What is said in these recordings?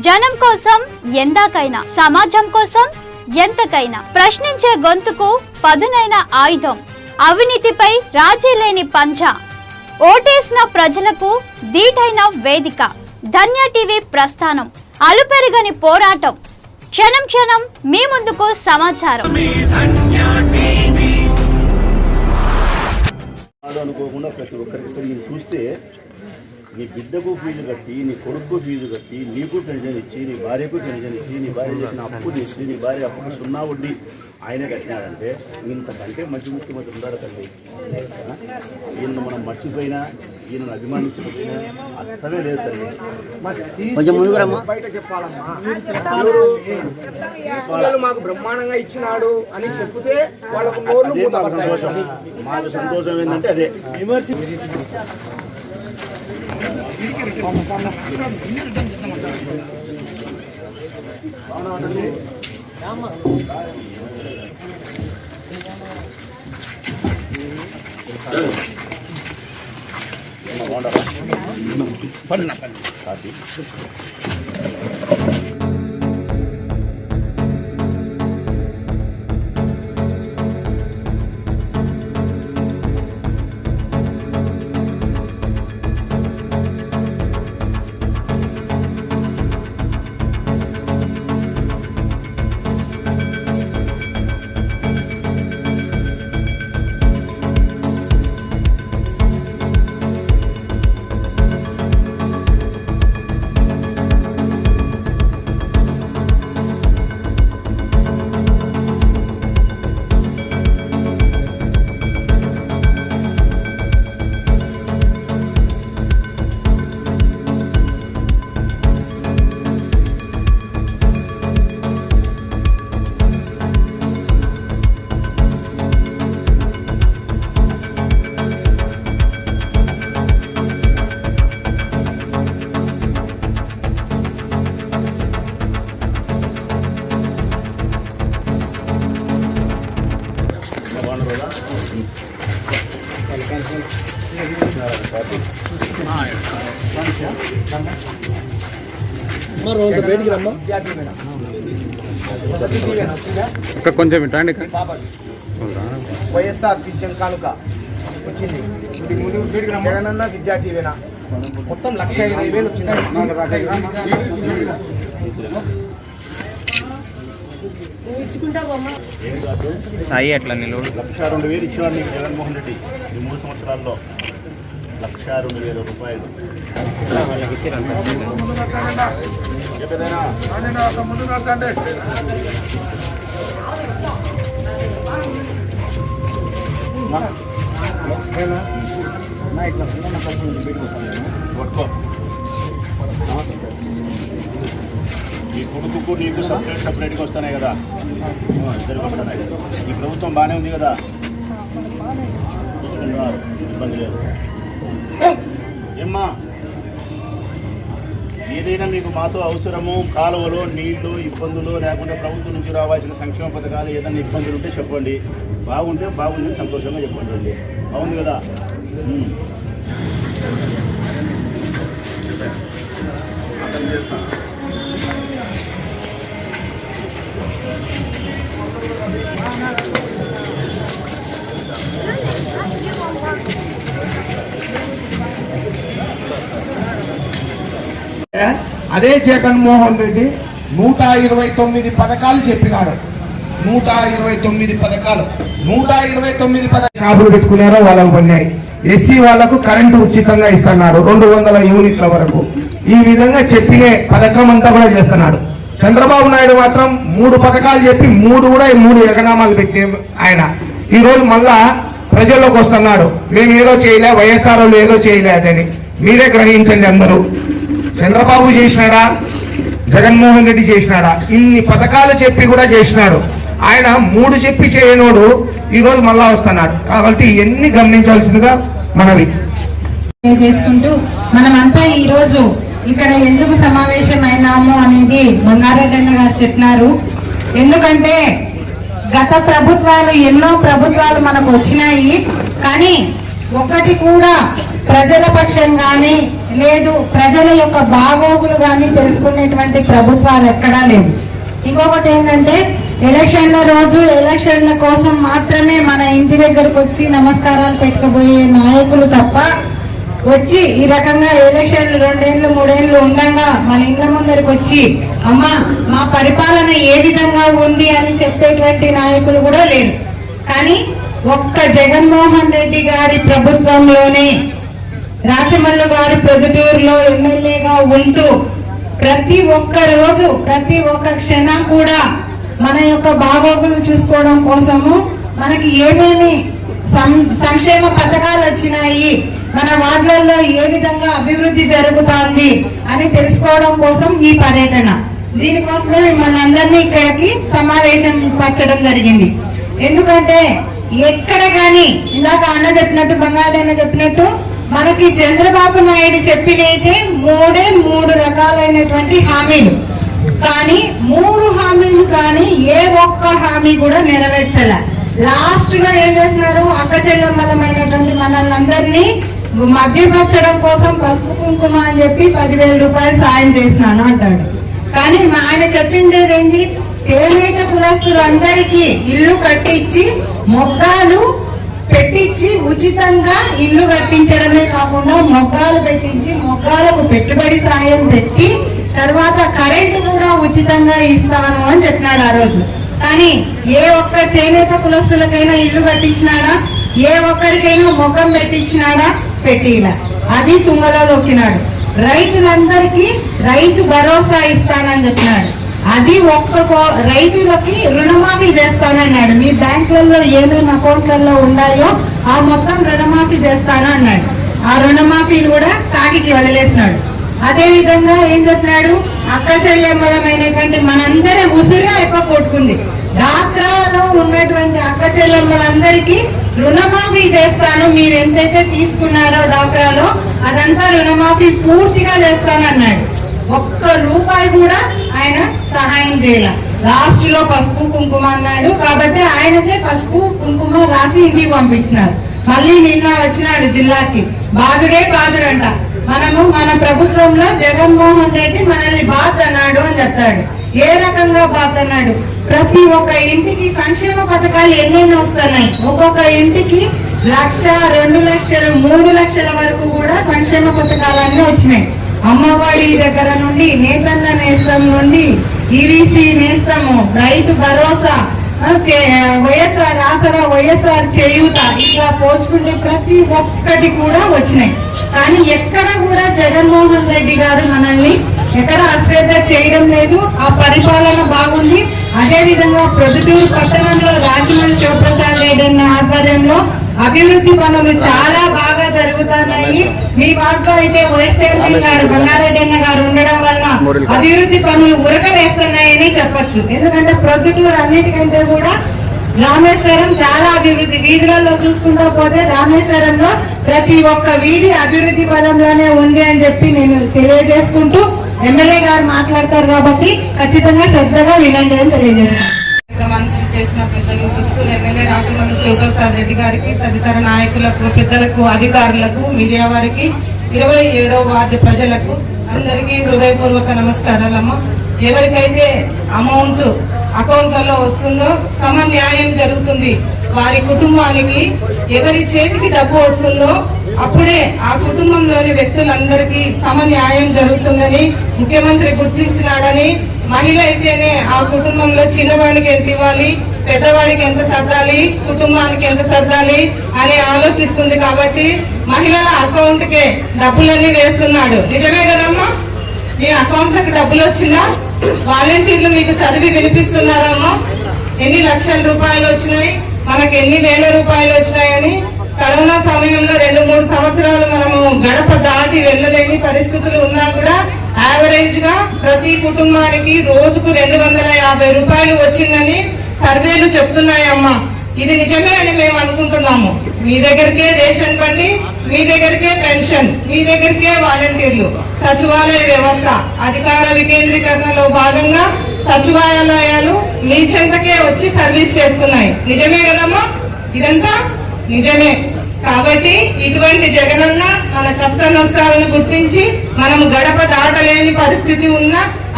జనం కోసం ఎందాకైనా, సమాజం కోసం ఎంతకైనా ప్రశ్నించే గొంతుకు పదునైన ఆయుధం, అవినీతిపై రాజీ లేని పంచ, ఓటేసిన ప్రజలకు దీటైన వేదిక. ధన్య టీవీ ప్రస్థానం, అలుపెరగని పోరాటం, క్షణం క్షణం మీ ముందుకు సమాచారం. అనుకోకుండా ప్రతి ఒక్కరికి చూస్తే నీ బిడ్డకు ఫీజు కట్టి, నీ కొడుకు ఫీజు కట్టి, నీకు పెన్షన్ ఇచ్చి, నీ భార్యకు పెన్షన్ ఇచ్చి, నీ భార్య చేసిన అప్పు చేసి, నీ భార్య అప్పుకు 0 వడ్డీ ఆయనే కట్టినాడంటే ఇంతకంటే మంచి ముఖ్యమంత్రి ఉన్నాడు తల్లి. ఈయన మనం మర్చిపోయినా, ఈయనను అభిమానించకపోయినా అర్థమే లేదు తల్లి. బయట చెప్పాలమ్మా, మాకు బ్రహ్మాండంగా ఇచ్చినాడు అని చెప్తే వాళ్ళకు సంతోషం. మాకు సంతోషం ఏంటంటే అదే కొంచెం ఇటండి. వైఎస్ఆర్ పింఛన్ కానుక వచ్చింది. జగనన్న విద్యా దీవెన మొత్తం 1,20,000 వచ్చింది. సాయి అట్లా నిలబడు. 1,02,000 ఇచ్చేవాడు నీకు జగన్మోహన్ రెడ్డి ఈ 3 సంవత్సరాల్లో. 1,02,000 రూపాయలు. ఈ కొడుకు నీకు సపరేట్గా వస్తున్నాయి కదా, ఇద్దరికి వస్తున్నాయి. ఈ ప్రభుత్వం బాగానే ఉంది కదా, చూసుకుంటున్నారు, ఇబ్బంది లేదు. ఏమ్మా, ఏదైనా మీకు మాతో అవసరము, కాలువలు, నీళ్లు, ఇబ్బందులు లేకుంటే ప్రభుత్వం నుంచి రావాల్సిన సంక్షేమ పథకాలు ఏదైనా ఇబ్బందులు ఉంటే చెప్పండి. బాగుంటే బాగుంది, సంతోషంగా చెప్పండి. బాగుంది కదా. అదే జగన్మోహన్ రెడ్డి 129 పథకాలు చెప్పినాడు. 129 పథకాలు, 129 షాపులు పెట్టుకున్నారో వాళ్ళకు పడినాయి. ఎస్సీ వాళ్లకు కరెంటు ఉచితంగా ఇస్తున్నాడు 200 యూనిట్ల వరకు. ఈ విధంగా చెప్పిన పథకం అంతా కూడా చేస్తున్నాడు. చంద్రబాబు నాయుడు మాత్రం 3 పథకాలు చెప్పి 3 కూడా 3 ఎగనామాలు పెట్టి ఆయన ఈరోజు మళ్ళా ప్రజల్లోకి వస్తున్నాడు. మేము ఏదో చేయలే, వైఎస్ఆర్ వాళ్ళు ఏదో చేయలేదని. మీరే గ్రహించండి అందరూ. చంద్రబాబు చేసినాడా, జగన్మోహన్ రెడ్డి చేసినాడా? ఇన్ని పథకాలు చెప్పి కూడా చేసినాడు. ఆయన 3 చెప్పి చేయనోడు ఈరోజు మళ్ళా వస్తున్నాడు. కాబట్టి ఇవన్నీ గమనించాల్సిందిగా మనవి చేసుకుంటూ మనమంతా ఈరోజు ఇక్కడ ఎందుకు సమావేశమైనాము అనేది బంగారెడ్డి గారు చెప్పినారు. ఎందుకంటే గత ప్రభుత్వాలు ఎన్నో ప్రభుత్వాలు మనకు వచ్చినాయి, కానీ ఒక్కటి కూడా ప్రజల పక్షం కానీ లేదు ప్రజల యొక్క బాగోగులు కానీ తెలుసుకునేటువంటి ప్రభుత్వాలు ఎక్కడా లేవు. ఇంకొకటి ఏంటంటే ఎలక్షన్ల రోజు ఎలక్షన్ల కోసం మాత్రమే మన ఇంటి దగ్గరకు వచ్చి నమస్కారాలు పెట్టుకుపోయే నాయకులు తప్ప వచ్చి ఈ రకంగా ఎలక్షన్లు 2 ఏళ్ళు 3 ఏళ్ళు ఉండగా మన ఇండ్ల ముందరికి వచ్చి అమ్మా మా పరిపాలన ఏ విధంగా ఉంది అని చెప్పేటువంటి నాయకులు కూడా లేరు. కానీ ఒక్క జగన్మోహన్ రెడ్డి గారి ప్రభుత్వంలోనే రాచమల్లు గారి ప్రొద్దుటూరులో ఎమ్మెల్యేగా ఉంటూ ప్రతి ఒక్క రోజు ప్రతి ఒక్క క్షణం కూడా మన యొక్క బాగోగులు చూసుకోవడం కోసము మనకి ఏమేమి సంక్షేమ పథకాలు వచ్చినాయి, మన వార్డులలో ఏ విధంగా అభివృద్ధి జరుగుతోంది అని తెలుసుకోవడం కోసం ఈ పర్యటన. దీనికోసమే మిమ్మల్ని అందరినీ ఇక్కడికి సమావేశం పరచడం జరిగింది. ఎందుకంటే ఎక్కడ కానీ ఇందాక అన్న చెప్పినట్టు బంగారు అన్న చెప్పినట్టు మనకి చంద్రబాబు నాయుడు చెప్పినైతే 3 రకాలైనటువంటి హామీలు, కానీ 3 హామీలు కానీ ఏ ఒక్క హామీ కూడా నెరవేర్చల. లాస్ట్ లో ఏం చేస్తున్నారు, అక్క చెల్లెమ్మలమైనటువంటి మనల్ని అందరినీ మభ్యపరచడం కోసం పసుపు కుంకుమ అని చెప్పి 10,000 రూపాయలు సాయం చేసినాను అంటాడు. కానీ ఆయన చెప్పిండేది ఏంటి, చేనేత కులస్తులందరికీ ఇల్లు కట్టించి మొగ్గాలు పెట్టించి ఉచితంగా ఇల్లు కట్టించడమే కాకుండా మొగ్గాలు పెట్టించి మొగ్గాలకు పెట్టుబడి సాయం పెట్టి తర్వాత కరెంటు కూడా ఉచితంగా ఇస్తాను అని చెప్పినాడు ఆ రోజు. కానీ ఏ ఒక్క చేనేత కులస్తులకైనా ఇల్లు కట్టించినాడా, ఏ ఒక్కరికైనా మొగ్గం పెట్టించినాడా, పెట్టిలా. అది తుంగలో దొక్కినాడు. రైతులందరికీ రైతు భరోసా ఇస్తానని చెప్పినాడు. అది రైతులకి రుణమాఫీ చేస్తానన్నాడు. మీ బ్యాంకులలో ఏమేమి అకౌంట్లలో ఉన్నాయో ఆ మొత్తం రుణమాఫీ చేస్తాను అన్నాడు. ఆ రుణమాఫీలు కూడా కాకికి వదిలేసినాడు. అదే విధంగా ఏం చెప్పినాడు, అక్క చెల్లెమ్మలమైనటువంటి మనందరి ఉసురే అయిపోగొట్టుకుంది. డాక్రాలో ఉన్నటువంటి అక్క చెల్లెమ్మలందరికీ రుణమాఫీ చేస్తాను, మీరు ఎంతైతే తీసుకున్నారో డాక్రాలో అదంతా రుణమాఫీ పూర్తిగా చేస్తానన్నాడు. ఒక్క రూపాయి కూడా ఆయన సహాయం చేయాల. లాస్ట్ లో పసుపు కుంకుమ అన్నాడు కాబట్టి ఆయనకే పసుపు కుంకుమ రాసి ఇంటికి పంపించినారు. మళ్ళీ నిన్న వచ్చినాడు జిల్లాకి, బాధుడే బాధుడంట. మనము మన ప్రభుత్వంలో జగన్మోహన్ రెడ్డి మనల్ని బాధ అన్నాడు అని చెప్తాడు. ఏ రకంగా బాధ అన్నాడు, ప్రతి ఒక్క ఇంటికి సంక్షేమ పథకాలు ఎన్నెన్ని వస్తున్నాయి. ఒక్కొక్క ఇంటికి 1,00,000, 2 లక్షలు, 3 లక్షల వరకు కూడా సంక్షేమ పథకాలన్నీ వచ్చినాయి. అమ్మఒడి దగ్గర నుండి, నేతన్న నేస్తం నుండి, ఈవీసీ నేస్తము, రైతు భరోసా, వైఎస్ఆర్ ఆసరా, వైఎస్ఆర్ చేయూత, ఇట్లా పోల్చుకుంటే ప్రతి ఒక్కటి కూడా వచ్చినాయి. కానీ ఎక్కడ కూడా జగన్మోహన్ రెడ్డి గారు మనల్ని ఎక్కడ అశ్రద్ధ చేయడం లేదు. ఆ పరిపాలన బాగుంది. అదే విధంగా ప్రొద్దుటూరు పట్టణంలో రాజమల్లి శివప్రసాద్ రెడ్డి అన్న ఆధ్వర్యంలో అభివృద్ధి పనులు చాలా బాగా జరుగుతున్నాయి. మీ వార్డులో అయితే వైస్ చైర్మన్ గారు బంగారెడ్డి అన్న గారు ఉండడం వల్ల అభివృద్ధి పనులు ఉరకలేస్తున్నాయని చెప్పొచ్చు. ఎందుకంటే ప్రొద్దుటూరు అన్నిటికంటే కూడా రామేశ్వరం చాలా అభివృద్ధి. వీధులలో చూసుకుంటూ పోతే రామేశ్వరంలో ప్రతి ఒక్క వీధి అభివృద్ధి పదంలోనే ఉంది అని చెప్పి నేను తెలియజేసుకుంటూ, ఎమ్మెల్యే గారు మాట్లాడతారు కాబట్టి ఖచ్చితంగా శ్రద్ధగా వినండి అని తెలియజేస్తాను. చేసిన పెద్దలు పుత్తూరు ఎమ్మెల్యే రాచమల్లి శివప్రసాద్ రెడ్డి గారికి, తదితర నాయకులకు, పెద్దలకు, అధికారులకు, మీడియా వారికి, 27వ వార్డు ప్రజలకు అందరికీ హృదయపూర్వక నమస్కారాలమ్మా. ఎవరికైతే అమౌంట్ అకౌంట్లలో వస్తుందో సమన్యాయం జరుగుతుంది. వారి కుటుంబానికి ఎవరి చేతికి డబ్బు వస్తుందో అప్పుడే ఆ కుటుంబంలోని వ్యక్తులందరికీ సమన్యాయం జరుగుతుందని ముఖ్యమంత్రి గుర్తించినాడని, మహిళ అయితేనే ఆ కుటుంబంలో చిన్నవాడికి ఎంత ఇవ్వాలి, పెద్దవాడికి ఎంత సర్దాలి, కుటుంబానికి ఎంత సర్దాలి అని ఆలోచిస్తుంది. కాబట్టి మహిళల అకౌంట్ కే డబ్బులన్నీ వేస్తున్నాడు. నిజమే కదమ్మా? మీ అకౌంట్లకు డబ్బులు వచ్చినా వాలంటీర్లు మీకు చదివి వినిపిస్తున్నారమ్మా ఎన్ని లక్షల రూపాయలు వచ్చినాయి, మనకు ఎన్ని వేల రూపాయలు వచ్చినాయని. కరోనా సమయంలో 2-3 సంవత్సరాలు మనము గడప దాటి వెళ్ళలేని పరిస్థితులు ఉన్నా కూడా యావరేజ్ గా ప్రతి కుటుంబానికి రోజుకు 250 రూపాయలు వచ్చిందని సర్వేలు చెప్తున్నాయమ్మా. ఇది నిజమే అని మేము అనుకుంటున్నాము. మీ దగ్గరికే రేషన్ బండి, మీ దగ్గరికే పెన్షన్, మీ దగ్గరికే వాలంటీర్లు, సచివాలయ వ్యవస్థ అధికార వికేంద్రీకరణలో భాగంగా సచివాలయాలు మీ చెంతకే వచ్చి సర్వీస్ చేస్తున్నాయి. నిజమే కదమ్మా? ఇదంతా నిజమే. కాబట్టి ఇటువంటి జగనన్న మన కష్ట నష్టాలను గుర్తించి మనం గడప దాటలేని పరిస్థితి ఉన్న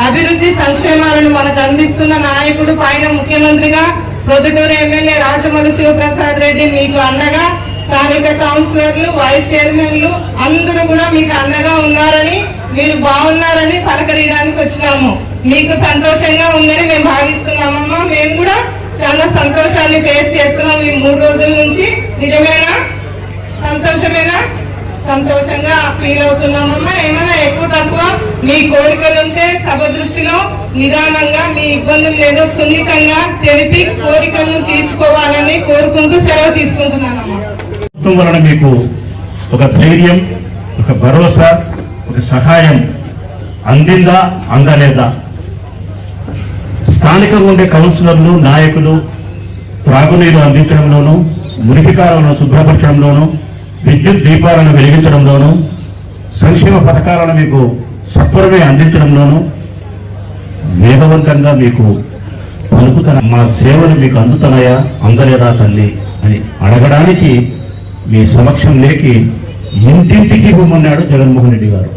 అభివృద్ధి సంక్షేమాలను మనకు అందిస్తున్న నాయకుడు పైన ముఖ్యమంత్రిగా ప్రొద్దుటూరు ఎమ్మెల్యే రాచమల్లి శివప్రసాద్ రెడ్డి మీకు అండగా, స్థానిక కౌన్సిలర్లు, వైస్ చైర్మన్లు అందరూ కూడా మీకు అండగా ఉన్నారని, మీరు బాగున్నారని పలకరీయడానికి వచ్చినాము. మీకు సంతోషంగా ఉందని మేము భావిస్తున్నామమ్మా. మేము కూడా చాలా సంతోషాన్ని ఫేస్ చేస్తున్నాం ఈ 3 రోజుల నుంచి. నిజమేనా? సంతోషమేనా? సంతోషంగా ఫీల్ అవుతున్నామమ్మా. ఏమైనా ఎక్కువ తక్కువ మీ కోరికలుంటే సభ దృష్టిలో నిదానంగా మీ ఇబ్బందులు లేదో సున్నితంగా తెలిపి కోరికలను తీర్చుకోవాలని కోరుకుంటూ సెలవు తీసుకుంటున్నానమ్మా. వలన మీకు ఒక ధైర్యం, ఒక భరోసా, ఒక సహాయం అందిందా, అందలేదా? స్థానికంగా ఉండే కౌన్సిలర్లు, నాయకులు త్రాగునీరు అందించడంలోనూ, మురికికాలను శుభ్రపరచడంలోనూ, విద్యుత్ దీపాలను వెలిగించడంలోనూ, సంక్షేమ పథకాలను మీకు సత్వరమే అందించడంలోనూ వేగవంతంగా మీకు పలుకుతున్న మా సేవలు మీకు అందుతున్నాయా, అందలేదా తల్లి అని అడగడానికి మీ సమక్షం లేకి ఇంటింటికి పొమ్మన్నాడు జగన్మోహన్ రెడ్డి గారు.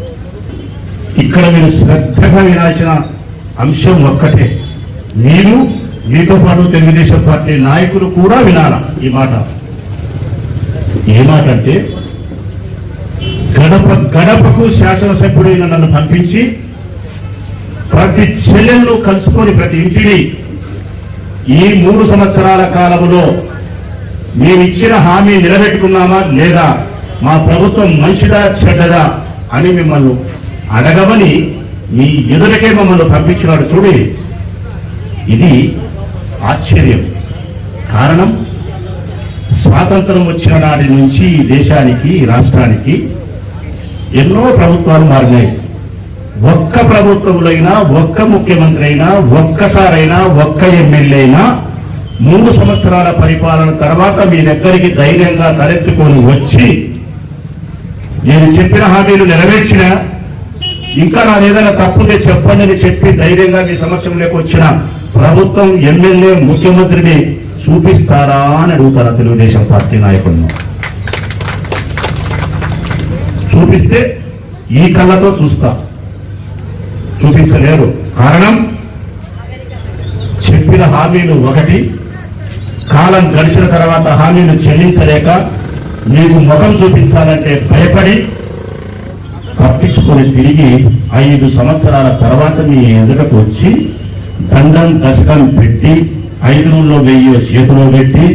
ఇక్కడ మీరు శ్రద్ధగా వినాల్సిన అంశం ఒక్కటే, మీరు మీతో పాటు తెలుగుదేశం పార్టీ నాయకులు కూడా వినాల ఈ మాట. ఏ మాట అంటే, గడప గడపకు శాసనసభ్యుడైన నన్ను పంపించి ప్రతి చెల్లెలను కలుసుకొని ప్రతి ఇంటిని ఈ 3 సంవత్సరాల కాలంలో మేమిచ్చిన హామీ నిలబెట్టుకున్నామా లేదా, మా ప్రభుత్వం మంచిదా చెడ్డదా అని మిమ్మల్ని అడగమని మీ ఎదురకే మమ్మల్ని పంపించినాడు. చూడి, ఇది ఆశ్చర్యం. కారణం, స్వాతంత్రం వచ్చిన నాటి నుంచి ఈ దేశానికి, ఈ రాష్ట్రానికి ఎన్నో ప్రభుత్వాలు మారినాయి. ఒక్క ప్రభుత్వంలో అయినా, ఒక్క ముఖ్యమంత్రి అయినా, ఒక్కసారైనా, ఒక్క ఎమ్మెల్యే అయినా 3 సంవత్సరాల పరిపాలన తర్వాత మీ దగ్గరికి ధైర్యంగా తలెత్తుకొని వచ్చి నేను చెప్పిన హామీలు నెరవేర్చిన, ఇంకా నాదేదైనా తప్పుంటే చెప్పండి అని చెప్పి ధైర్యంగా మీ సమక్షంలోకి వచ్చిన ప్రభుత్వం, ఎమ్మెల్యే, ముఖ్యమంత్రిని చూపిస్తారా అని అడుగుతారా తెలుగుదేశం పార్టీ నాయకులను? చూపిస్తే ఈ కళ్ళతో చూస్తా, చూపించలేరు. కారణం, చెప్పిన హామీలు ఒకటి, కాలం గడిచిన తర్వాత హామీలు చెల్లించలేక మీకు ముఖం చూపించాలంటే భయపడి తప్పించుకొని తిరిగి 5 సంవత్సరాల తర్వాత మీ ఎదుటకు వచ్చి దండం దశకం పెట్టి 5,1000 చేతిలో పెట్టి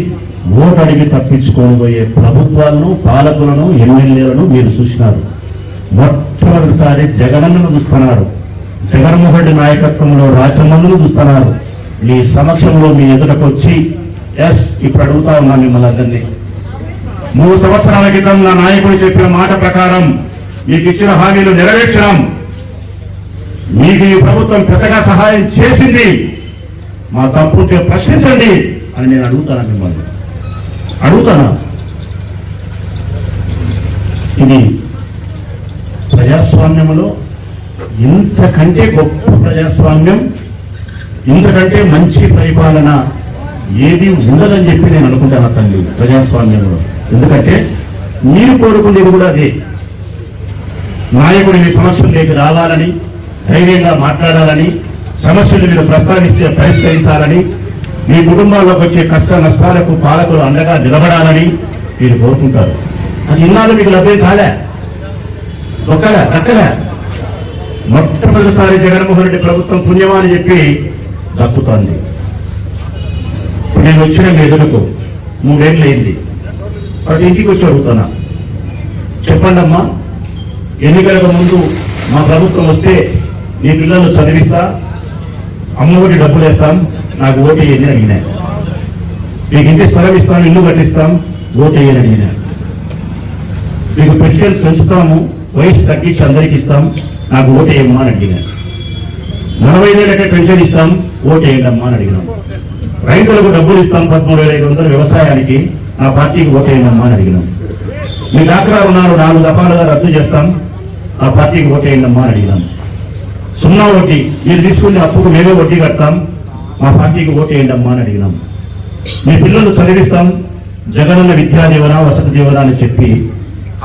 ఓటు అడిగి తప్పించుకొని పోయే ప్రభుత్వాలను, పాలకులను, ఎమ్మెల్యేలను మీరు చూసినారు. మొట్టమొదటిసారి జగనన్నను చూస్తున్నారు, జగన్మోహన్ రెడ్డి నాయకత్వంలో రాచమల్లును చూస్తున్నారు. మీ సమక్షంలో మీ ఎదుటకు వచ్చి ఇప్పుడు అడుగుతా ఉన్నా మిమ్మల్ని అందరినీ. 3 సంవత్సరాల క్రితం నా నాయకుడు చెప్పిన మాట ప్రకారం మీకు ఇచ్చిన హామీలు నెరవేర్చడం, మీకు ఈ ప్రభుత్వం పెద్దగా సహాయం చేసింది, మా తప్పుంటే ప్రశ్నించండి అని నేను అడుగుతాను మిమ్మల్ని. అడుగుతానా? ఇది ప్రజాస్వామ్యంలో ఇంతకంటే గొప్ప ప్రజాస్వామ్యం, ఇంతకంటే మంచి పరిపాలన ఏది ఉండదని చెప్పి నేను అనుకుంటాను తల్లి ప్రజాస్వామ్యంలో. ఎందుకంటే మీరు కోరుకునేది కూడా అదే, నాయకుడి మీ సమక్షంలోకి రావాలని, ధైర్యంగా మాట్లాడాలని, సమస్యలు మీరు ప్రస్తావిస్తే పరిష్కరించాలని, మీ కుటుంబాల్లోకి వచ్చే కష్ట నష్టాలకు పాలకులు అండగా నిలబడాలని మీరు కోరుకుంటారు. అది ఇన్నాళ్ళు మీకు లభ్యం కాలే, దక్కలే. మొట్టమొదటిసారి జగన్మోహన్ రెడ్డి ప్రభుత్వం పుణ్యమని చెప్పి దక్కుతోంది. నేను వచ్చిన మీ ఎదురుకు 3 ఏళ్ళు అయింది. ప్రతి ఇంటికి వచ్చి అడుగుతున్నా, చెప్పండి అమ్మా, ఎన్నికలకు ముందు మా ప్రభుత్వం వస్తే మీ పిల్లలు చదివిస్తా, అమ్మఒడి డబ్బులు వేస్తాం, నాకు ఓటు వేయని అడిగినా. మీకు ఇంటి స్థలం ఇస్తాం, ఇల్లు కట్టిస్తాం, ఓటు వేయని అడిగినా. మీకు పెన్షన్ పెంచుతాము, వయసు తగ్గించి అందరికి ఇస్తాం, నాకు ఓటు వేయమ్మా అని అడిగినా. 40 ఏళ్ళకే పెన్షన్ ఇస్తాం, ఓటు వేయండి అమ్మా అని అడిగినాం. రైతులకు డబ్బులు ఇస్తాం 13,500 వ్యవసాయానికి, నా పార్టీకి ఓటు వేయండి అమ్మా అని అడిగినాం. మీ డాక్రా రుణాలు 4 దఫాలుగా రద్దు చేస్తాం, ఆ పార్టీకి ఓటు వేయండి అమ్మా అని అడిగినాం. 0 వడ్డీ, మీరు తీసుకునే అప్పుకు మేమే వడ్డీ కడతాం, మా పార్టీకి ఓటు వేయండి అమ్మా అని అడిగినాం. మీ పిల్లలు చదివిస్తాం, జగనన్న విద్యా దీవెన వసతి దీవెన అని చెప్పి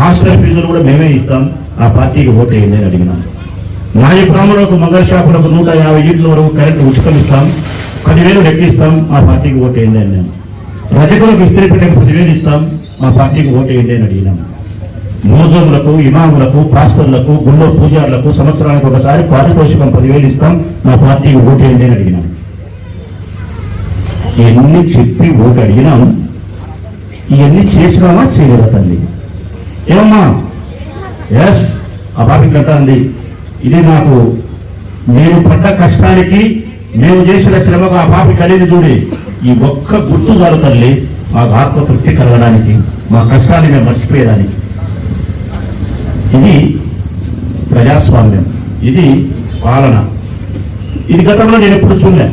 హాస్టల్ ఫీజులు కూడా మేమే ఇస్తాం, ఆ పార్టీకి ఓటు వేయండి అని అడిగినాం. నాయకురాములకు మంగళ షాపులకు 150 యూనిట్ల వరకు కరెంటు ఉచితం ఇస్తాం, 10,000 లెక్కిస్తాం, మా పార్టీకి ఓటు వేయండి అని నేను. రజకులకు ఇస్త్రీ పెట్టకు 10,000 ఇస్తాం, మా పార్టీకి ఓటు వేయండి అని అడిగినాం. మోజములకు, ఇమాములకు, పాస్టర్లకు, గుళ్ళో పూజారులకు సంవత్సరానికి ఒకసారి పారితోషికం 10,000 ఇస్తాం, మా పార్టీకి ఓటు వేయండి అని అడిగినాం. ఇవన్నీ చెప్పి ఓటు అడిగినాం. ఇవన్నీ చేసినామా చేయలేదా తల్లి? ఏమమ్మా? ఎస్, ఆ బాబికి అంది, ఇది నాకు నేను పడ్డ కష్టానికి, మేము చేసిన శ్రమకు ఆ పాపి కలిగి చూడి, ఈ ఒక్క గుర్తు చాలు తల్లి, మాకు ఆత్మతృప్తి కలగడానికి, మా కష్టాన్ని మేము మర్చిపోయేదానికి. ఇది ప్రజాస్వామ్యం, ఇది పాలన. ఇది గతంలో నేను ఎప్పుడు చూడలే.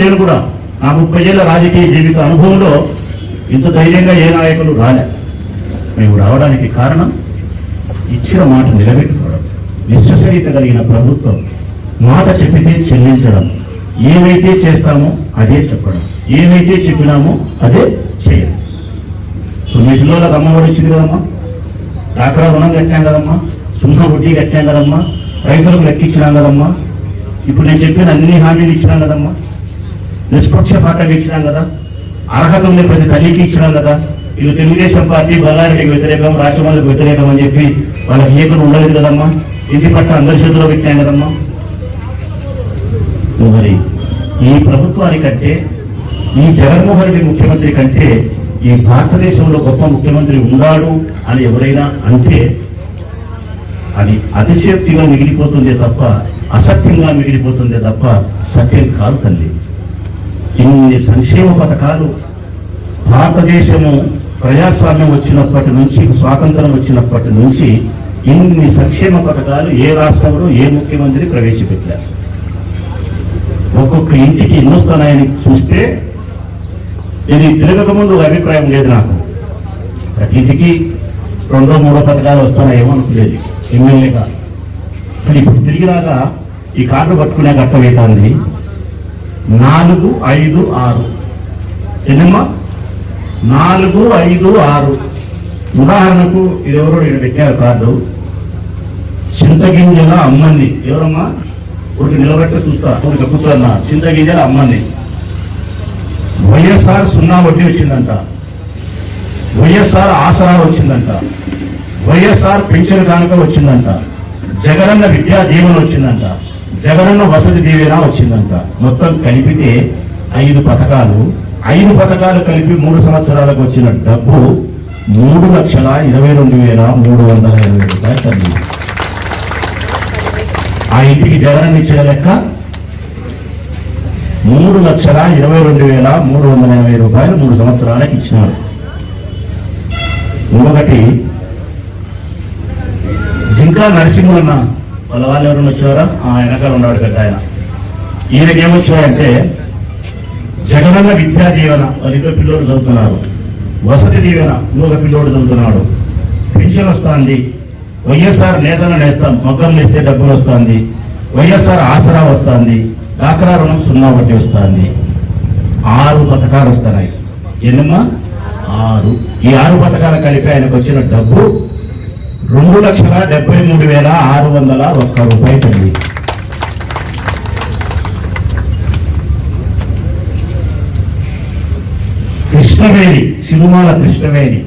నేను కూడా నా 30 ఏళ్ల రాజకీయ జీవిత అనుభవంలో ఇంత ధైర్యంగా ఏ నాయకులు రాలే. మేము రావడానికి కారణం ఇచ్చిన మాట నిలబెట్టుకోవడం, విశ్వసనీయత కలిగిన ప్రభుత్వం, మాట చెప్పితే చెల్లించడం, ఏమైతే చేస్తామో అదే చెప్పడం, ఏమైతే చెప్పినామో అదే చేయడం. ఇప్పుడు మీ పిల్లలకు అమ్మఒడి వచ్చింది కదమ్మా, డాక్రా రుణం కట్టాం కదమ్మా, సున్నా వడ్డీ కట్టాం కదమ్మా, రైతులకు లెక్కించినాం కదమ్మా, ఇప్పుడు నేను చెప్పిన అన్ని హామీలు ఇచ్చినాం కదమ్మా, నిష్పక్షపాతంగా ఇచ్చినాం కదా, అర్హత ఉండే ప్రతి తల్లికి ఇచ్చినాం కదా. వీళ్ళు తెలుగుదేశం పార్టీ బల్లారెడ్డికి వ్యతిరేకం, రాచమల్లికి వ్యతిరేకం అని చెప్పి వాళ్ళకి ఏకలు ఉండలేదు కదమ్మా, ఇంటి పట్ల అందరి చేతిలో పెట్టాం కదమ్మా. మరి ఈ ప్రభుత్వానికంటే, ఈ జగన్మోహన్ రెడ్డి ముఖ్యమంత్రి కంటే ఈ భారతదేశంలో గొప్ప ముఖ్యమంత్రి ఉన్నాడు అని ఎవరైనా అంటే అది అతిశయోక్తిగా మిగిలిపోతుందే తప్ప, అసత్యంగా మిగిలిపోతుందే తప్ప సత్యం కాదు తల్లి. ఇన్ని సంక్షేమ పథకాలు భారతదేశము ప్రజాస్వామ్యం వచ్చినప్పటి నుంచి, స్వాతంత్రం వచ్చినప్పటి నుంచి ఇన్ని సంక్షేమ పథకాలు ఏ రాష్ట్రంలో ఏ ముఖ్యమంత్రి ప్రవేశపెట్టారు. ఒక్కొక్క ఇంటికి ఎన్ని వస్తున్నాయని చూస్తే ఇది తిరగక ముందు అభిప్రాయం లేదు నాకు. ప్రతి ఇంటికి 2-3 పథకాలు వస్తున్నాయేమో అనుకునేది ఎమ్మెల్యేగా. కానీ ఇప్పుడు తిరిగినాక ఈ కార్డు పట్టుకునే అర్థమవుతుంది 4, 5, 6. ఎన్నమ్మా? 4, 5, 6. ఉదాహరణకు ఇది ఎవరో ఇక్కడ పెట్టారు కార్డు, చింతగింజల అమ్మని. ఎవరమ్మా? ఊరికి నిలబెట్టి చూస్తా, ఊరికి కూర్చోన్నా. చింతగింజల అమ్మని. వైఎస్ఆర్ సున్నా వడ్డీ వచ్చిందంట, వైఎస్ఆర్ ఆసరా వచ్చిందంట, వైఎస్ఆర్ పెన్షన్ కానుక వచ్చిందంట, జగనన్న విద్యా దీవెన వచ్చిందంట, జగనన్న వసతి దీవెన వచ్చిందంట. మొత్తం కలిపితే 5 పథకాలు. 5 పథకాలు కలిపి 3 సంవత్సరాలకు వచ్చిన డబ్బు 3,22,320 రూపాయలు తల్లి. ఆ ఇంటికి జగనన్న ఇచ్చిన లెక్క 3,22,380 రూపాయలు 3 సంవత్సరాలకు ఇచ్చినారు. ఇంకొకటి జింకా నరసింహన్న వాళ్ళ వాళ్ళు ఎవరైనా వచ్చారా? వెనకాల ఉన్నాడు పెద్ద ఆయన. ఈయనకి ఏమొచ్చాయంటే జగనన్న విద్యా దీవెన, వాళ్ళిద్దరు పిల్లోడు చదువుతున్నారు, వసతి దీవెన ఇంకొక పిల్లోడు చదువుతున్నాడు, పెన్షన్ వస్తుంది, వైఎస్ఆర్ నేతన నేస్తాం మగ్గం నేస్తే డబ్బులు వస్తుంది, వైఎస్ఆర్ ఆసరా వస్తుంది, డాక్రా రుణం సున్నా వడ్డీ వస్తుంది. 6 పథకాలు వస్తున్నాయి. ఎన్నమ్మా? 6. ఈ 6 పథకాలు కలిపి ఆయనకు వచ్చిన డబ్బు 2,73,601 రూపాయలు తల్లి. కృష్ణవేణి, సినిమాల కృష్ణవేణి.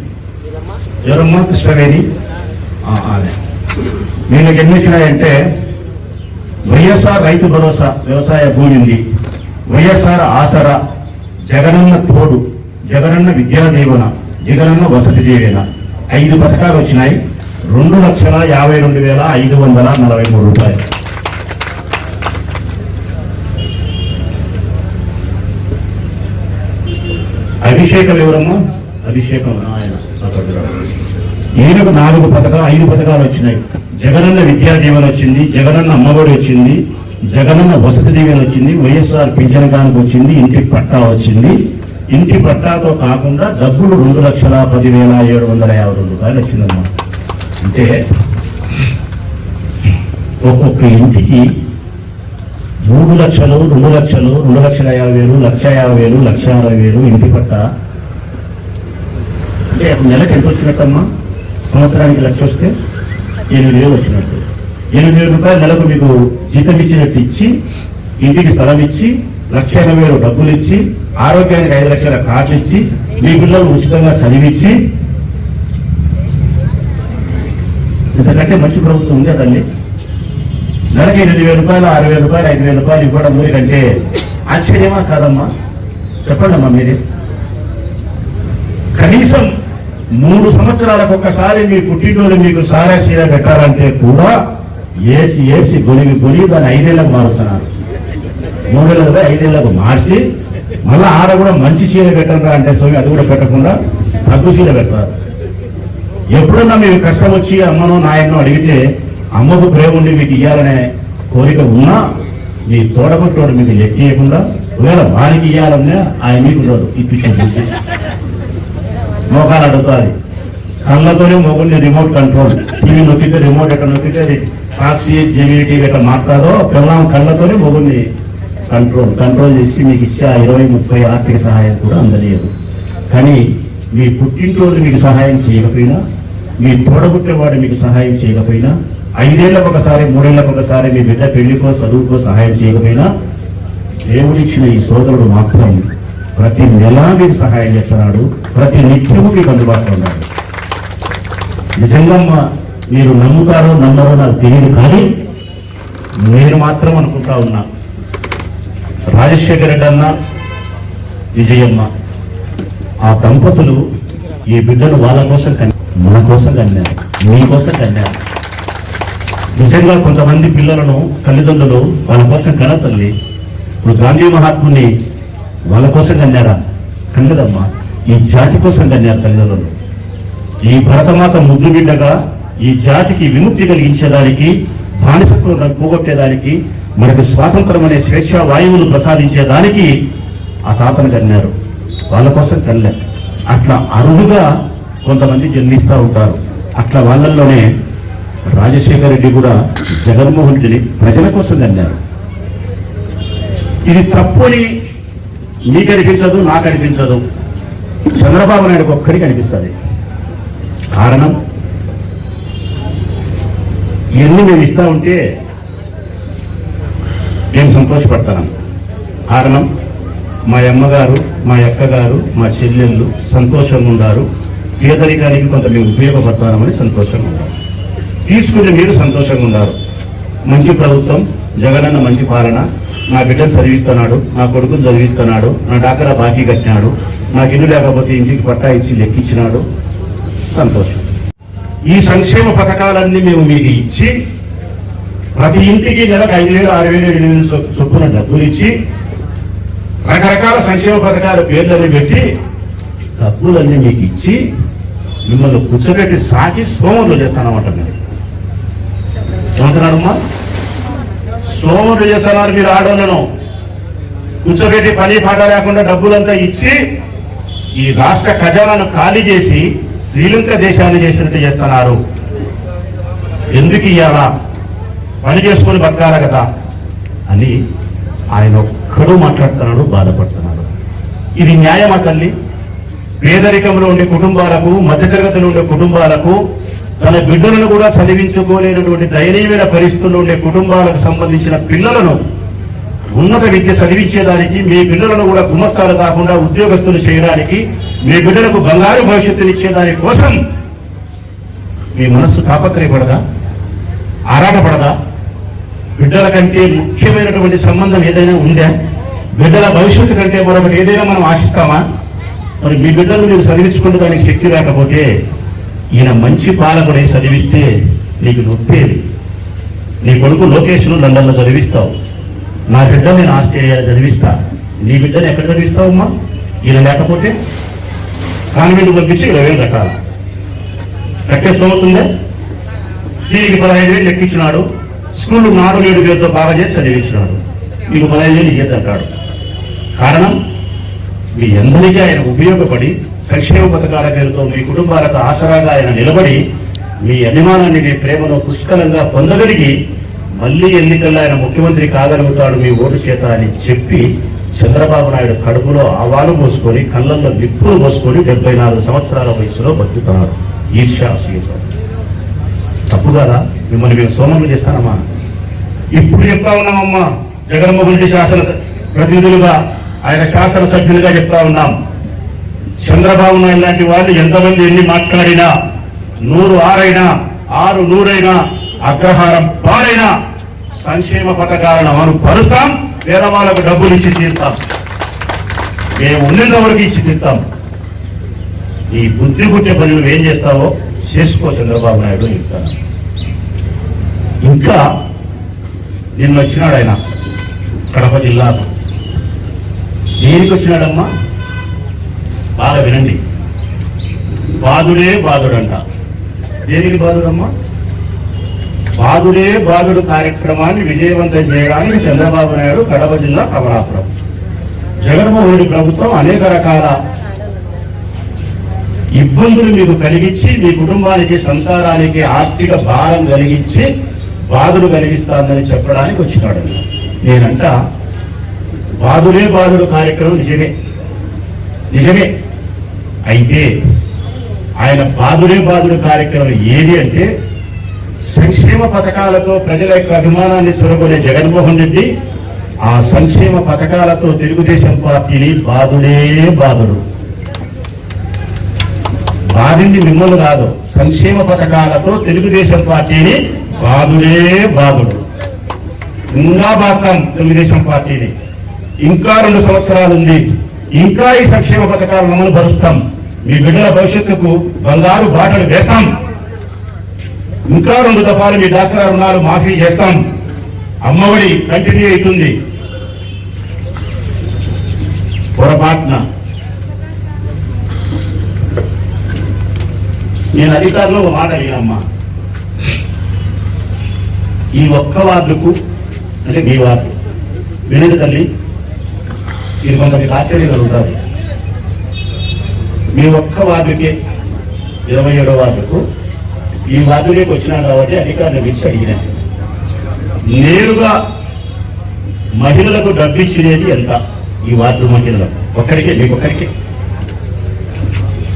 ఎవరమ్మా కృష్ణవేణి? వీళ్ళకి ఎన్ని వచ్చినాయంటే వైఎస్ఆర్ రైతు భరోసా వ్యవసాయ భూమి ఉంది, వైఎస్ఆర్ ఆసరా, జగనన్న తోడు, జగనన్న విద్యా దీవెన, జగనన్న వసతి దీవెన. 5 పథకాలు వచ్చినాయి. 2,52,543 రూపాయలు. అభిషేకం ఎవరమ్మా? అభిషేకం ఆయన. ఈయనకు 5 పథకాలు వచ్చినాయి. జగనన్న విద్యా దీవెన వచ్చింది, జగనన్న అమ్మఒడి వచ్చింది, జగనన్న వసతి దీవెన వచ్చింది, వైఎస్ఆర్ పింఛన్ కానుక వచ్చింది, ఇంటి పట్టా వచ్చింది. ఇంటి పట్టాతో కాకుండా డబ్బులు 2,10,752 రూపాయలు వచ్చిందమ్మా. అంటే ఒక్కొక్క ఇంటికి 3 లక్షలు, 2 లక్షలు, 2,50,000, 1,50,000, 1,60,000 ఇంటి పట్ట అంటే నెలకు ఎంత వచ్చినట్టమ్మా? సంవత్సరానికి 1,00,000 వస్తే 8,000 వచ్చినట్టు. 8,000 రూపాయలు నెలకు మీకు జీతం ఇచ్చినట్టు ఇచ్చి, ఇంటికి స్థలం ఇచ్చి, 1,80,000 డబ్బులు ఇచ్చి, ఆరోగ్యానికి 5 లక్షల కార్డు ఇచ్చి, మీ పిల్లలు ఉచితంగా చదివించి, ఇంతకంటే మంచి ప్రభుత్వం ఉందే తల్లి? నెలకి 8,000 రూపాయలు, 6,000 రూపాయలు, 5,000 రూపాయలు ఇవ్వడం కంటే ఆశ్చర్యమా కాదమ్మా? చెప్పండి అమ్మా మీరే. కనీసం 3 సంవత్సరాలకు ఒక్కసారి మీ పుట్టినరోజు మీకు సారా సీర పెట్టాలంటే కూడా ఏసి గొలిగి దాన్ని 5 ఏళ్లకు మారుస్తున్నారు. 3 ఏళ్ళకు 5 ఏళ్లకు మార్చి మళ్ళీ ఆడ కూడా మంచి చీర పెట్టరా అంటే స్వామి అది కూడా పెట్టకుండా తగ్గు చీర పెడతారు. ఎప్పుడన్నా మీకు కష్టం వచ్చి అమ్మనో నాయనో అడిగితే అమ్మకు ప్రేమ ఉండి మీకు ఇవ్వాలనే కోరిక ఉన్నా మీ తోడబుట్టోడు మీకు లెక్కియకుండా ఒకవేళ వారికి ఇవ్వాలన్నా ఆయన మీకు ఉండదు ఇప్పించే మోకాలు అడుగుతుంది. కళ్ళతోనే మొగుడిని రిమోట్ కంట్రోల్, టీవీ నొక్కితే రిమోట్ ఎక్కడ నొక్కితే అది సాక్షి జెమిని టీవీ ఎక్కడ మాట్లాడదో కళ్ళతోనే మొగుడిని కంట్రోల్ చేసి మీకు ఇచ్చే 20-30 ఆర్థిక సహాయం కూడా అందలేదు. కానీ మీ పుట్టింటోళ్ళు మీకు సహాయం చేయకపోయినా, మీ తోడబుట్టేవాడు మీకు సహాయం చేయకపోయినా, 5 ఏళ్లకు ఒకసారి 3 ఏళ్లకు ఒకసారి మీ బిడ్డ పెళ్లికో చదువుకో సహాయం చేయకపోయినా, దేవుడిచ్చిన ఈ సోదరుడు మాత్రం ప్రతి నెలా మీకు సహాయం చేస్తున్నాడు, ప్రతి నిత్యము మీకు అందుబాటులో ఉన్నాడు. నిజంగా మీరు నమ్ముతారో నమ్మరో నాకు తెలియదు, కానీ నేను మాత్రం అనుకుంటా ఉన్నా, రాజశేఖర రెడ్డి అన్న, విజయమ్మ ఆ దంపతులు ఈ బిడ్డను వాళ్ళ కోసం మన కోసం కన్నారు, మీకోసం కన్నారు. నిజంగా కొంతమంది పిల్లలను తల్లిదండ్రులు వాళ్ళ కోసం కన తల్లి. ఇప్పుడు గాంధీ మహాత్ముని వాళ్ళ కోసం కన్నారా? కన్నదమ్మా, ఈ జాతి కోసం కన్నారు తల్లిదండ్రులు. ఈ భరతమాత ముద్దు బిడ్డగా ఈ జాతికి విముక్తి కలిగించేదానికి, బానిసత్వం పోగొట్టేదానికి, మనకు స్వాతంత్రం అనే స్వేచ్ఛా వాయువులు ప్రసాదించేదానికి ఆ తాతను కన్నారు. వాళ్ళ కోసం కల్లే. అట్లా అరుదుగా కొంతమంది జన్మిస్తూ ఉంటారు. అట్లా వాళ్ళల్లోనే రాజశేఖర రెడ్డి కూడా జగన్మోహన్ రెడ్డిని ప్రజల కోసం కన్నారు. ఇది తప్పుని మీకు అనిపించదు, నాకు అనిపించదు, చంద్రబాబు నాయుడుకి ఒక్కడికి అనిపిస్తుంది. కారణం ఇవన్నీ మేము ఇస్తా ఉంటే నేను సంతోషపడతాను. కారణం మా అమ్మగారు, మా అక్కగారు, మా చెల్లెళ్ళు సంతోషంగా ఉన్నారు, పేదరికానికి కొంత మేము ఉపయోగపడతామని సంతోషంగా ఉన్నారు, తీసుకుని మీరు సంతోషంగా ఉన్నారు. మంచి ప్రభుత్వం, జగనన్న మంచి పాలన, నా బిడ్డను చదివిస్తున్నాడు, నా కొడుకును చదివిస్తున్నాడు, నా డాక్రా బాకీ కట్టినాడు, నాకు ఇల్లు లేకపోతే ఇంటికి పట్టా ఇచ్చి లెక్కించినాడు, సంతోషం. ఈ సంక్షేమ పథకాలన్నీ మేము మీకు ఇచ్చి ప్రతి ఇంటికి నెలకు 5,000, 6,000, 8,000 చొప్పున డబ్బులు ఇచ్చి రకరకాల సంక్షేమ పథకాల పేర్లన్నీ పెట్టి డబ్బులన్నీ మీకు ఇచ్చి మిమ్మల్ని కూర్చోబెట్టి సాకి సోమరులు చేస్తానమాట. మీరు ఏమంటున్నారమ్మా? సోమరులు చేస్తున్నారు మీరు. ఆడోళ్ళను కూర్చోబెట్టి పని పాట లేకుండా డబ్బులంతా ఇచ్చి ఈ రాష్ట్ర ఖజానాను ఖాళీ చేసి శ్రీలంక దేశాన్ని చేసినట్టు చేస్తున్నారు. ఎందుకు ఇయ్యాలా? పని చేసుకొని బతకాల కదా అని ఆయన ఒక్కడు మాట్లాడుతున్నాడు, బాధపడుతున్నాడు. ఇది న్యాయమా తల్లి? పేదరికంలో ఉండే కుటుంబాలకు, మధ్యతరగతిలో ఉండే కుటుంబాలకు, తన బిడ్డలను కూడా చదివించుకోలేనటువంటి దయనీయమైన పరిస్థితుల్లో ఉండే కుటుంబాలకు సంబంధించిన పిల్లలను ఉన్నత విద్య చదివించేదానికి, మీ పిల్లలను కూడా గుమస్తాలు కాకుండా ఉద్యోగస్తులు చేయడానికి, మీ బిడ్డలకు బంగారు భవిష్యత్తునిచ్చేదాని కోసం మీ మనస్సు తాపత్రయపడదా? ఆరాటపడదా? బిడ్డల కంటే ముఖ్యమైనటువంటి సంబంధం ఏదైనా ఉందా? బిడ్డల భవిష్యత్తు కంటే మరొకటి ఏదైనా మనం ఆశిస్తామా? మరి మీ బిడ్డలు మీరు చదివించుకుంటే దానికి శక్తి లేకపోతే ఈయన మంచి పాలకుడై చదివిస్తే నీకు నొప్పేది. నీ కొడుకు లోకేష్ను లండన్లో చదివిస్తావు, నా బిడ్డను నేను ఆస్ట్రేలియాలో చదివిస్తా. నీ బిడ్డను ఎక్కడ చదివిస్తావమ్మా? ఈయన లేకపోతే కాన్వెంట్ పంపించి 20,000 కట్టాల. కట్టే స్తోమతుందా? దీనికి 15,000 లెక్కించినాడు. స్కూల్ 4-7 పేరుతో బాగా చేసి చదివించినాడు. మీకు 15,000 ఇయ్యద్దంటాడు. కారణం మీ అందరికీ ఆయన ఉపయోగపడి సంక్షేమ పథకాల పేరుతో మీ కుటుంబాలకు ఆసరాగా ఆయన నిలబడి మీ అభిమానాన్ని, మీ ప్రేమను పుష్కలంగా పొందగలిగి మళ్ళీ ఎన్నికల్లో ఆయన ముఖ్యమంత్రి కాగలుగుతాడు మీ ఓటు చేత అని చెప్పి చంద్రబాబు నాయుడు కడుపులో ఆవాలు పోసుకొని కళ్ళల్లో నిప్పులు పోసుకొని 74 సంవత్సరాల వయసులో బతుకుతున్నారు ఈర్ష్యాసూయతో. తప్పు కదా? మిమ్మల్ని మేము సోమరులు చేస్తానమ్మా. ఇప్పుడు చెప్తా ఉన్నామమ్మా, జగన్మోహన్ రెడ్డి శాసన ప్రతినిధులుగా, ఆయన శాసనసభ్యులుగా చెప్తా ఉన్నాం. చంద్రబాబు నాయుడు లాంటి వాళ్ళు ఎంతమంది ఎన్ని మాట్లాడినా, 100 ఆరైనా 6 100 అగ్రహారం పాడైనా సంక్షేమ పథకాలను అమలు పరుస్తాం. పేదవాళ్లకు డబ్బులు ఇచ్చి తీరుతాం. మేము ఉన్నంత వరకు ఇచ్చి తీరుతాం. ఈ బుద్ధి పుట్టే పని నువ్వేం చేస్తావో చేసుకో చంద్రబాబు నాయుడు చెప్తాను. ఇంకా నిన్న వచ్చినాడు ఆయన కడప జిల్లాకు. దేనికి వచ్చినాడమ్మా? బాగా వినండి. బాధుడే బాధుడంట. దేనికి బాధుడమ్మా? బాధుడే బాధుడు కార్యక్రమాన్ని విజయవంతం చేయడానికి చంద్రబాబు నాయుడు కడప జిల్లా కమలాపురం. జగన్మోహన్ రెడ్డి ప్రభుత్వం అనేక రకాల ఇబ్బందులు మీకు కలిగించి మీ కుటుంబానికి సంసారానికి ఆర్థిక భారం కలిగించి బాధలు కలిగిస్తాందని చెప్పడానికి వచ్చినాడు. నేనంట బాధుడే బాధుడు కార్యక్రమం నిజమే. అయితే ఆయన బాధుడే బాధుడు కార్యక్రమం ఏది అంటే, సంక్షేమ పథకాలతో ప్రజల యొక్క అభిమానాన్ని సొరగొనే జగన్మోహన్ రెడ్డి ఆ సంక్షేమ పథకాలతో తెలుగుదేశం పార్టీని బాధుడే బాధుడు. బాధింది మిమ్మల్ని కాదు, సంక్షేమ పథకాలతో తెలుగుదేశం పార్టీని బాధుడే బాధుడు. ఇంకా బాధం తెలుగుదేశం పార్టీని. ఇంకా 2 సంవత్సరాలు ఉంది. ఇంకా ఈ సంక్షేమ పథకాలను అమలు పరుస్తాం. మీ బిడ్డల భవిష్యత్తుకు బంగారు బాటలు వేస్తాం. ఇంకా 2 దఫాలు మీ డాక్టర్ రుణాలు మాఫీ చేస్తాం. అమ్మఒడి కంటిన్యూ అవుతుంది. పొరపాటున నేను అధికారులు ఒక మాట అడిగినమ్మా, ఈ ఒక్క వార్డుకు, అంటే మీ వార్డు వినది తల్లి, ఇది కొంతమందికి ఆశ్చర్యం కలుగుతుంది. మీ ఒక్క వార్డుకే 27వ వార్డుకు ఈ వార్డులోకి వచ్చినాను కాబట్టి అధికారులు పిలిచి అడిగినా, నేరుగా మహిళలకు డబ్బిచ్చినది ఎంత? ఈ వార్డు మహిళలకు ఒక్కరికే, మీకు ఒక్కరికే.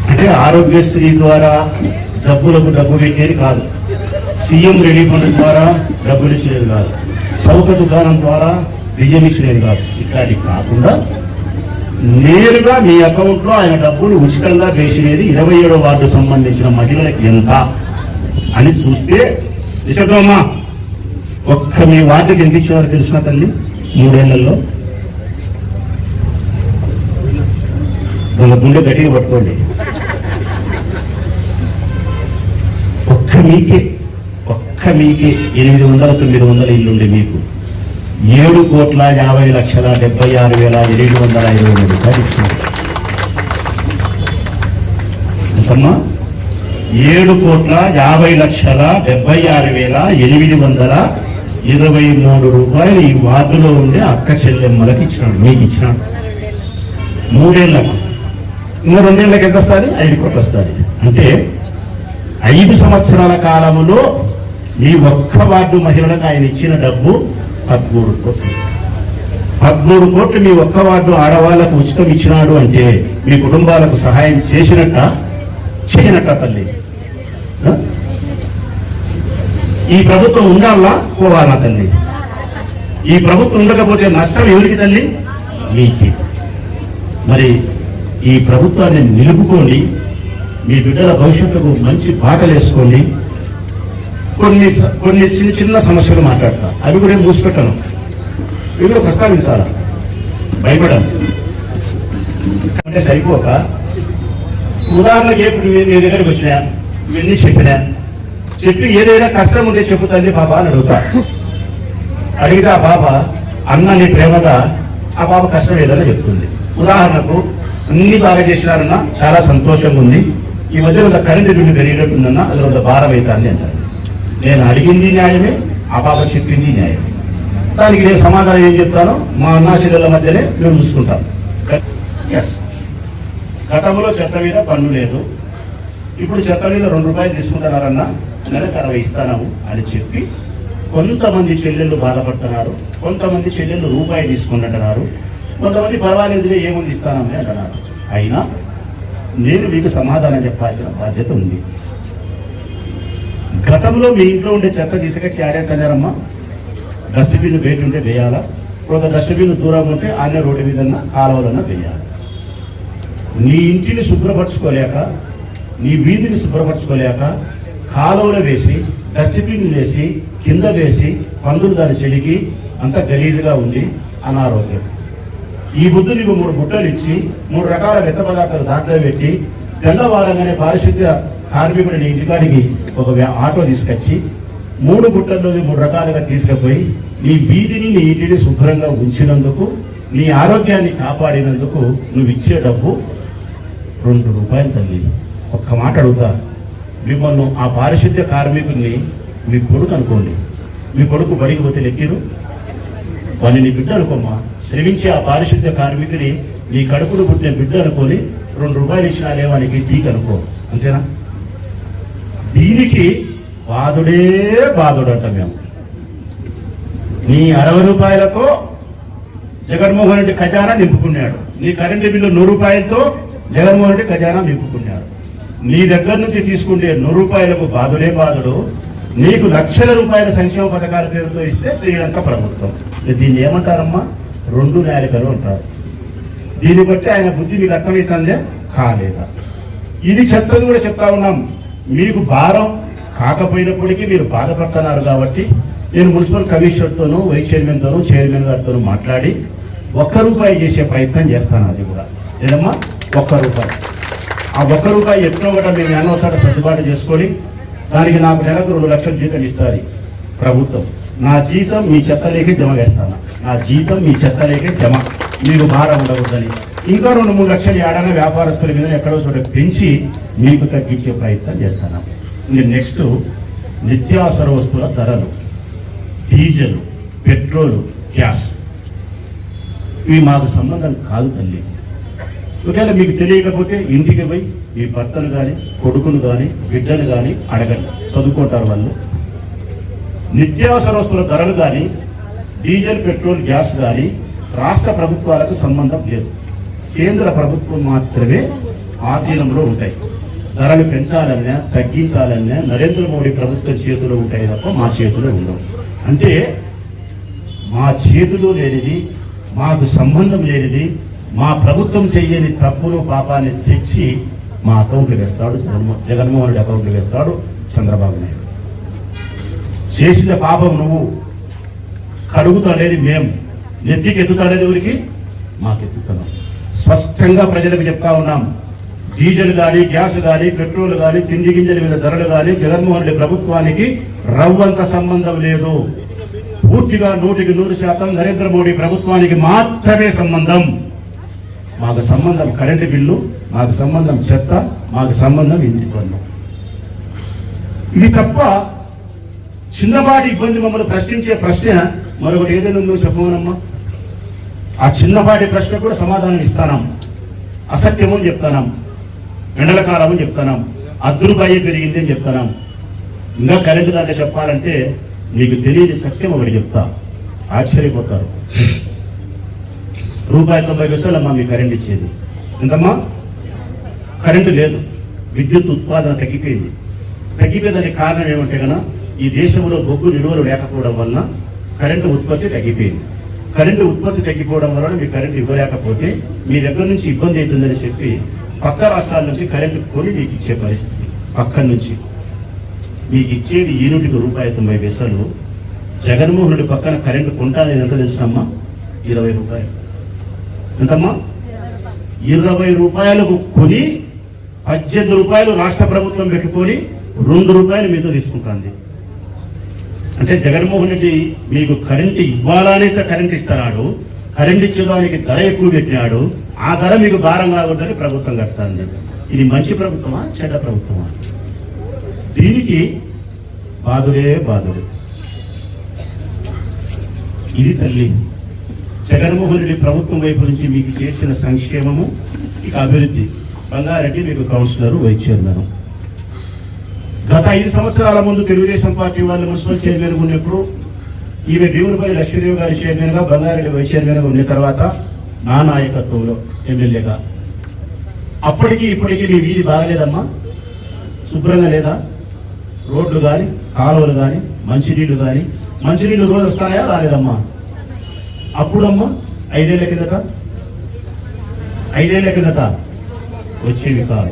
అంటే ఆరోగ్యశ్రీ ద్వారా జబ్బులకు డబ్బు పెట్టేది కాదు, సీఎం రిలీఫ్ ఫండ్ ద్వారా డబ్బులు ఇచ్చినది కాదు, చౌక దుకాణం ద్వారా బియ్యం ఇచ్చినది కాదు. ఇట్లాంటివి కాకుండా నేరుగా మీ అకౌంట్ లో ఆయన డబ్బులు ఉచితంగా వేసినది 27వ వార్డు సంబంధించిన మహిళలకు ఎంత అని చూస్తే, నిశ్శబ్దమ్మా, ఒక్క మీ వార్డుకి ఎంత ఇచ్చినారో తెలిసిన తల్లి 3 ఏళ్లలో? వాళ్ళ గుండె గట్టిగా పట్టుకోండి. ఒక్క మీకే 800-900 ఇల్లుండే మీకు 7,50,76,723 రూపాయలు ఇచ్చినారు. ఎంతమ్మా? 7,50,76,723 రూపాయలు ఈ వార్డులో ఉండే అక్క చెల్లెమ్మలకు ఇచ్చినాడు, మీకు ఇచ్చినాడు. 3 ఏళ్లకు. ఇంకా 2 ఏళ్ళకి ఎంత వస్తుంది? 5 కోట్లు వస్తుంది. అంటే 5 సంవత్సరాల కాలంలో మీ ఒక్క వార్డు మహిళలకు ఆయన ఇచ్చిన డబ్బు 13 కోట్లు. 13 కోట్లు మీ ఒక్క వార్డు ఆడవాళ్లకు ఉచితం ఇచ్చినాడు అంటే మీ కుటుంబాలకు సహాయం చేసినట్ట చేయనట్ట తల్లి? ఈ ప్రభుత్వం ఉండాలా పోవాలా తల్లి? ఈ ప్రభుత్వం ఉండకపోతే నష్టం ఎవరికి తల్లి? మీకి. మరి ఈ ప్రభుత్వాన్ని నిలుపుకోండి, మీ బిడ్డల భవిష్యత్తుకు మంచి బాటలు వేసుకోండి. కొన్ని చిన్న సమస్యలు మాట్లాడతా, అవి కూడా మూసిపెట్టాను, ఇవి కూడా ప్రస్తావించాలా, భయపడాలి అంటే సరిపోక. ఉదాహరణకి ఇప్పుడు మీ దగ్గరికి వచ్చినా ఇవన్నీ చెప్పి ఏదైనా కష్టం ఉంటే చెప్పుతండి పాప అని అడుగుతా. అడిగితే ఆ పాప అన్నని ప్రేమగా ఆ పాప కష్టం ఏదైనా చెప్తుంది. ఉదాహరణకు అన్ని బాగా చేసినారన్నా, చాలా సంతోషంగా ఉంది, ఈ మధ్య కొంత కరెంటు బిల్లు పెరిగినట్టుందన్నా, అది కొంత భారం అవుతుంది అంటారు. నేను అడిగింది న్యాయమే, ఆ పాప చెప్పింది న్యాయమే. దానికి నేను సమాధానం ఏం చెప్తానో మా అన్నాశీల మధ్యనే మేము చూసుకుంటాం. ఎస్, గతంలో చెత్త మీద పన్ను లేదు, ఇప్పుడు చెత్త మీద 2 రూపాయలు తీసుకుంటున్నారన్నా, నెలకు 60 ఇస్తాను అని చెప్పి కొంతమంది చెల్లెళ్ళు బాధపడుతున్నారు, కొంతమంది చెల్లెళ్ళు రూపాయి తీసుకుంటున్నారు, కొంతమంది పర్వాలేదులే ఏముంది ఇస్తానని అంటున్నారు. అయినా నేను మీకు సమాధానం చెప్పాల్సిన బాధ్యత ఉంది. గతంలో మీ ఇంట్లో ఉండే చెత్త తీసుకొచ్చి ఆడేసన్నారమ్మా, డస్ట్బిన్ బయట ఉంటే వేయాలా, కొంత డస్ట్బిన్ దూరం ఉంటే అన్న రోడ్డు మీద కాలువలన్నా వేయాలి. నీ ఇంటిని శుభ్రపరచుకోలేక, నీ వీధిని శుభ్రపరచుకోలేక కాలువలో వేసి డస్ట్బిన్ వేసి కింద వేసి పందులు దాన్ని చెలికి అంత గలీజుగా ఉండి అనారోగ్యం. ఈ బుద్ధు నీకు 3 బుట్టలు ఇచ్చి 3 రకాల వ్యర్థ పదార్థాలు దాంట్లో పెట్టి తెల్లవారంగానే పారిశుద్ధ్య కార్మికుడిని ఇంటికాడికి ఒక ఆటో తీసుకొచ్చి 3 బుట్టల్లో 3 రకాలుగా తీసుకుపోయి నీ వీధిని నీ ఇంటిని శుభ్రంగా ఉంచినందుకు, నీ ఆరోగ్యాన్ని కాపాడినందుకు నువ్వు ఇచ్చే డబ్బు 2 రూపాయలు తల్లి. ఒక్క మాట అడుగుతా, మిమ్మల్ని ఆ పారిశుద్ధ్య కార్మికుడిని మీ కొడుకు అనుకోండి, మీ కొడుకు బడికి పోతే లెక్కిరు, వాడిని నీ బిడ్డ అనుకోమ్మా. శ్రమించి ఆ పారిశుద్ధ్య కార్మికుని నీ కడుపును పుట్టిన బిడ్డ అనుకొని 2 రూపాయలు ఇచ్చినా లేవానికి టీక్ అనుకో, అంతేనా? దీనికి బాధుడే బాధుడు అంట. మేము నీ 60 రూపాయలతో జగన్మోహన్ రెడ్డి ఖజానా నింపుకున్నాడు, నీ కరెంటు బిల్లు 100 రూపాయలతో జగన్మోహన్ రెడ్డి ఖజానా నింపుకున్నాడు. నీ దగ్గర నుంచి తీసుకుంటే 100 రూపాయలకు బాధుడే బాధుడు, నీకు లక్షల రూపాయల సంక్షేమ పథకాల పేరుతో ఇస్తే శ్రీలంక ప్రభుత్వం. దీన్ని ఏమంటారమ్మా? 2 నాలికలు అంటారు. దీన్ని బట్టి ఆయన బుద్ధి మీకు అర్థమవుతుందే కాలేదా? ఇది చెప్తుంది కూడా చెప్తా ఉన్నాం. మీకు భారం కాకపోయినప్పటికీ మీరు బాధపడుతున్నారు కాబట్టి నేను మున్సిపల్ కమిషనర్తోనూ వైస్ చైర్మన్తోనూ చైర్మన్ గారితోనూ మాట్లాడి 1 రూపాయి చేసే ప్రయత్నం చేస్తాను. అది కూడా ఏదమ్మా 1 రూపాయి. ఆ 1 రూపాయి ఎట్లా కూడా మేము ఎన్నోసారి సర్దుబాటు చేసుకొని దానికి నాకు నెలకు 2 లక్షల జీతం ఇస్తుంది ప్రభుత్వం. నా జీతం మీ చెత్తలేకే జమ వేస్తాను, నా జీతం మీ చెత్తలేకే జమ, మీకు భారం ఉండకూడదని. ఇంకా 2-3 లక్షలు ఏడాది వ్యాపారస్తుల మీద ఎక్కడో చోట పెంచి మీకు తగ్గించే ప్రయత్నం చేస్తాను. నెక్స్ట్ నిత్యావసర వస్తువుల ధరలు, డీజిల్, పెట్రోలు, గ్యాస్, ఇవి మాకు సంబంధం కాదు తల్లి. ఒకవేళ మీకు తెలియకపోతే ఇంటికి పోయి మీ భర్తను కానీ కొడుకును కానీ బిడ్డను కానీ అడగండి, చదువుకుంటారు వాళ్ళు. నిత్యావసర వస్తువుల ధరలు కానీ డీజిల్, పెట్రోల్, గ్యాస్ కానీ రాష్ట్ర ప్రభుత్వాలకు సంబంధం లేదు, కేంద్ర ప్రభుత్వం మాత్రమే ఆధీనంలో ఉంటాయి. ధరలు పెంచాలన్నా తగ్గించాలన్నా నరేంద్ర మోడీ ప్రభుత్వం చేతిలో ఉంటాయి తప్ప మా చేతిలో ఉండవు. అంటే మా చేతిలో లేనిది, మాకు సంబంధం లేనిది, మా ప్రభుత్వం చెయ్యని తప్పును పాపాన్ని తెచ్చి మా అకౌంట్లు వేస్తాడు జగన్మోహన్ రెడ్డి అకౌంట్లు వేస్తాడు చంద్రబాబు నాయుడు. చేసిన పాపం నువ్వు, కడుగుతానేది మేము, నెత్తికి ఎత్తుతానేది ఎవరికి? మాకెత్తుతున్నాం. స్పష్టంగా ప్రజలకు చెప్తా ఉన్నాం, డీజిల్ కానీ గ్యాస్ కానీ పెట్రోల్ కానీ తిండి గింజల మీద ధరలు కానీ జగన్మోహన్ రెడ్డి ప్రభుత్వానికి రవ్వంత సంబంధం లేదు. పూర్తిగా 100% నరేంద్ర మోడీ ప్రభుత్వానికి మాత్రమే సంబంధం. మాకు సంబంధం కరెంటు బిల్లు, మాకు సంబంధం చెత్త, మాకు సంబంధం ఇంటి పన్ను. ఇది తప్ప చిన్నపాటి ఇబ్బంది మమ్మల్ని ప్రశ్నించే ప్రశ్న మరొకటి ఏదైనా ఉందో చెప్పమనమ్మా. ఆ చిన్నపాటి ప్రశ్న కూడా సమాధానం ఇస్తానాం. అసత్యము అని చెప్తానాం, ఎండల కాలం అని చెప్తానాం, రూపాయి పెరిగింది అని చెప్తానాం. ఇంకా కరెంటు దాంట్లో చెప్పాలంటే మీకు తెలియని సత్యం ఒకటి చెప్తా, ఆశ్చర్యపోతారు. ₹90 అమ్మా మీ కరెంట్ ఇచ్చేది. ఎంతమ్మా? కరెంటు లేదు, విద్యుత్ ఉత్పాదన తగ్గిపోయింది. తగ్గిపోయేదానికి కారణం ఏమంటే కన్నా ఈ దేశంలో బొగ్గు నిల్వలు లేకపోవడం వలన కరెంటు ఉత్పత్తి తగ్గిపోయింది. కరెంటు ఉత్పత్తి తగ్గిపోవడం వలన మీకు కరెంటు ఇవ్వలేకపోతే మీ దగ్గర నుంచి ఇబ్బంది అవుతుందని చెప్పి పక్క రాష్ట్రాల నుంచి కరెంటు కొని మీకు ఇచ్చే పరిస్థితి. పక్కన నుంచి మీకు ఇచ్చేది యూనిట్కి ₹90. జగన్మోహన్ రెడ్డి పక్కన కరెంటు కొంటాది ఎంత తెలిసినమ్మా? ₹20. ఎంతమ్మా? ₹20 కొని ₹18 రాష్ట్ర ప్రభుత్వం పెట్టుకొని ₹2 మీతో తీసుకుంటుంది. అంటే జగన్మోహన్ రెడ్డి మీకు కరెంటు ఇవ్వాలనైతే కరెంట్ ఇస్తున్నాడు, కరెంట్ ఇచ్చేదానికి ధర ఎక్కువ పెట్టినాడు, ఆ ధర మీకు భారం కాకూడదని ప్రభుత్వం కడుతుంది. ఇది మంచి ప్రభుత్వమా చెడ్డ ప్రభుత్వమా? దీనికి బాధుడే బాధుడు. ఇది తల్లి జగన్మోహన్ రెడ్డి ప్రభుత్వం వైపు నుంచి మీకు చేసిన సంక్షేమము, ఇక అభివృద్ధి. బంగారెడ్డి మీకు కౌన్సిలర్, వైస్ చైర్మన్. గత 5 సంవత్సరాల ముందు తెలుగుదేశం పార్టీ వాళ్ళు మున్సిపల్ చైర్మన్ ఉన్నప్పుడు ఈమె భీములపల్లి లక్ష్మీదేవి గారి చైర్మన్ గా, బంగారెడ్డి వైస్ చైర్మన్ గా ఉన్న తర్వాత నా నాయకత్వంలో ఎమ్మెల్యేగా అప్పటికి ఇప్పటికీ మీ వీధి బాగలేదమ్మా, శుభ్రంగా లేదా? రోడ్లు కానీ, కాలువలు కానీ, మంచినీళ్లు కానీ, మంచినీళ్లు రోజు వస్తాయా రాలేదమ్మా? అప్పుడమ్మా 5 ఏళ్ల కిందట వచ్చేవి కాదు.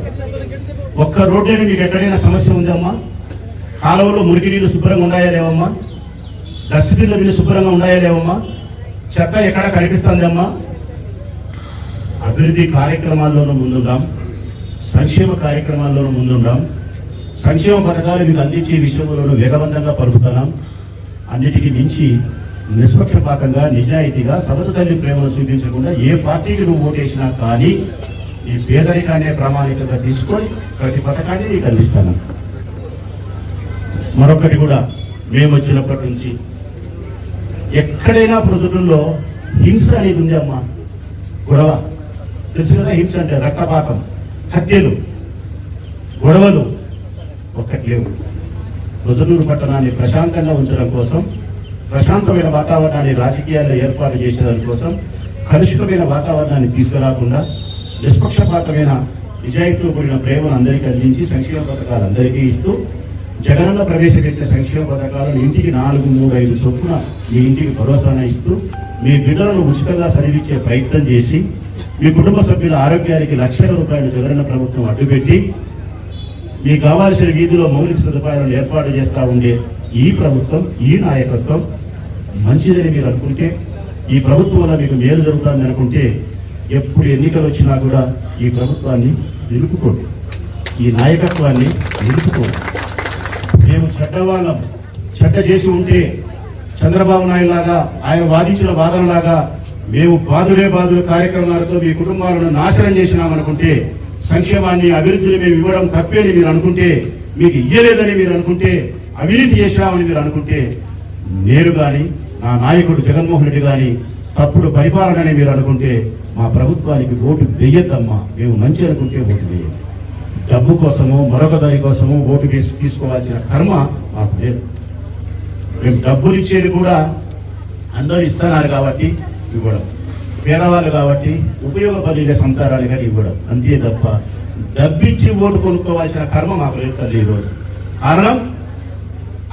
ఒక్క రోడ్డుని మీకు ఎక్కడైనా సమస్య ఉందమ్మా? కాలువలో మురికి నీళ్లు శుభ్రంగా ఉన్నాయా లేవమ్మా? డస్ట్బిన్ల నీళ్లు శుభ్రంగా ఉన్నాయా లేవమ్మా? చెత్త ఎక్కడ కనిపిస్తుందమ్మా? అభివృద్ధి కార్యక్రమాల్లోనూ ముందుండాం, సంక్షేమ కార్యక్రమాల్లోనూ ముందుండాం, సంక్షేమ పథకాలు మీకు అందించే విషయంలోనూ వేగవంతంగా పలుకుతున్నాం. అన్నిటికీ మించి నిష్పక్షపాతంగా, నిజాయితీగా, సబత తల్లి ప్రేమను చూపించకుండా ఏ పార్టీకి నువ్వు ఓటేసినా కానీ ఈ పేదరికాన్ని ప్రామాణికంగా తీసుకొని ప్రతి పథకాన్ని నీకు అందిస్తాను. మరొకటి కూడా, మేము వచ్చినప్పటి నుంచి ఎక్కడైనా ప్రజల్లో హింస అనేది ఉంది అమ్మా. గొడవ తెలుసు కదా, హింస అంటే రక్తపాతం, హత్యలు, గొడవలు ఒక్కటి లేవు. రుద్రూరు పట్టణాన్ని ప్రశాంతంగా ఉంచడం కోసం, ప్రశాంతమైన వాతావరణాన్ని రాజకీయాల్లో ఏర్పాటు చేసేదాని కోసం, కలుషితమైన వాతావరణాన్ని తీసుకురాకుండా నిష్పక్షపాతమైన నిజాయితీతో కూడిన ప్రేమను అందరికీ అందించి సంక్షేమ పథకాలు అందరికీ ఇస్తూ, జగనన్న ప్రవేశపెట్టిన సంక్షేమ పథకాలను ఇంటికి 4, 3, 5 చొప్పున మీ ఇంటికి భరోసాన ఇస్తూ, మీ బిడ్డలను ఉచితంగా చదివించే ప్రయత్నం చేసి, మీ కుటుంబ సభ్యుల ఆరోగ్యానికి లక్షల రూపాయలు జగనన్న ప్రభుత్వం అడ్డుపెట్టి, మీకు కావాల్సిన వీధిలో మౌలిక సదుపాయాలను ఏర్పాటు చేస్తూ ఉండే ఈ ప్రభుత్వం, ఈ నాయకత్వం మంచిదని మీరు అనుకుంటే, ఈ ప్రభుత్వం వల్ల మీకు మేలు జరుగుతుందని అనుకుంటే, ఎప్పుడు ఎన్నికలు వచ్చినా కూడా ఈ ప్రభుత్వాన్ని నిలుపుకోండి, ఈ నాయకత్వాన్ని నిలుపుకోండి. మేము చెడ్డవాళ్ళం, చెడ్డ చేసి ఉంటే చంద్రబాబు నాయుడు లాగా, ఆయన వాదించిన వాదనలాగా మేము బాదుడే కార్యక్రమాలతో మీ కుటుంబాలను నాశనం చేసినామనుకుంటే, సంక్షేమాన్ని, అభివృద్ధిని మేము ఇవ్వడం తప్పే అని మీరు అనుకుంటే, మీకు ఇయ్యలేదని మీరు అనుకుంటే, అవినీతి చేసినామని మీరు అనుకుంటే, నేను కానీ నా నాయకుడు జగన్మోహన్ రెడ్డి కానీ తప్పుడు పరిపాలనని మీరు అనుకుంటే మా ప్రభుత్వానికి ఓటు వేయద్దమ్మా. మేము మంచి అనుకుంటే ఓటు వేయండి. డబ్బు కోసమో మరొక దాని కోసమో ఓటు వేసి తీసుకోవాల్సిన కర్మ మాకు లేదు. మేము డబ్బులు ఇచ్చేది కూడా అందరూ ఇస్తున్నారు కాబట్టి ఇవ్వడం, పేదవాళ్ళు కాబట్టి ఉపయోగపడే సంసారాలు కానీ ఇవ్వడం, అంతే తప్ప డబ్బిచ్చి ఓటు కొనుక్కోవాల్సిన కర్మ మాకు లేదు తల్లి. ఈరోజు కారణం,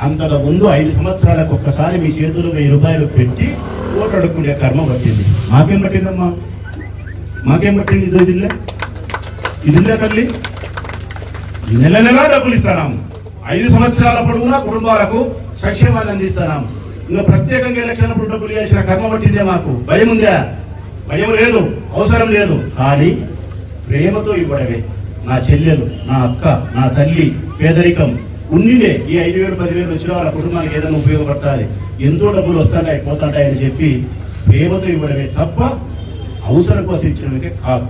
అంతకు ముందు 5 సంవత్సరాలకు ఒక్కసారి మీ చేతులు 1000 రూపాయలు పెట్టి ఓటు అడుక్కునే కర్మ పట్టింది. మాకేం పట్టిందమ్మా? మాకేం పట్టింది? ఇదిలే తల్లి. నెల నెలా డబ్బులు ఇస్తున్నాము. 5 సంవత్సరాల పొడవునా కుటుంబాలకు సంక్షేమాన్ని అందిస్తున్నాము. ఇంకా ప్రత్యేకంగా ఎలక్షన్లప్పుడు డబ్బులు ఇవ్వాల్సిన కర్మ పట్టిందే మాకు. భయం ఉందా? భయం లేదు, అవసరం లేదు. కానీ ప్రేమతో ఇవ్వడమే. నా చెల్లెలు, నా అక్క, నా తల్లి పేదరికం ఉన్నినే ఈ 5,000 10,000 వచ్చిన వాళ్ళ కుటుంబానికి ఏదైనా ఉపయోగపడాలి, ఎంతో డబ్బులు వస్తాయి పోతాయి చెప్పి ప్రేమతో ఇవ్వడమే తప్ప అవసరం కోసం ఇచ్చడమే కాదు.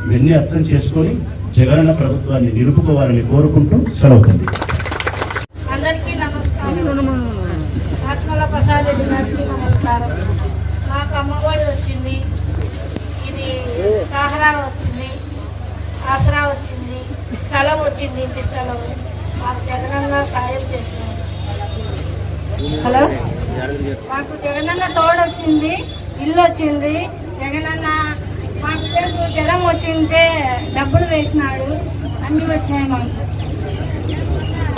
ఇవన్నీ అర్థం చేసుకొని జగనన్న ప్రభుత్వాన్ని నిలుపుకోవాలని కోరుకుంటూ సెలవుతుంది. అందరికీ నమస్కారం. ఆత్మల ప్రసాద్ రెడ్డి గారికి నమస్కారం. మాకు అమ్మఒడి వచ్చింది, ఇది సహరా వచ్చింది, ఆసరా వచ్చింది, స్థలం వచ్చింది, ఇంటి స్థలం. మాకు జగనన్న సాయం చేసినారు. హలో, మాకు జగనన్న తోడు వచ్చింది, ఇల్లు వచ్చింది. జగనన్న మా బిడ్డకు జ్వరం వచ్చింటే డబ్బులు వేసినాడు, అన్ని వచ్చినాయి. మాకు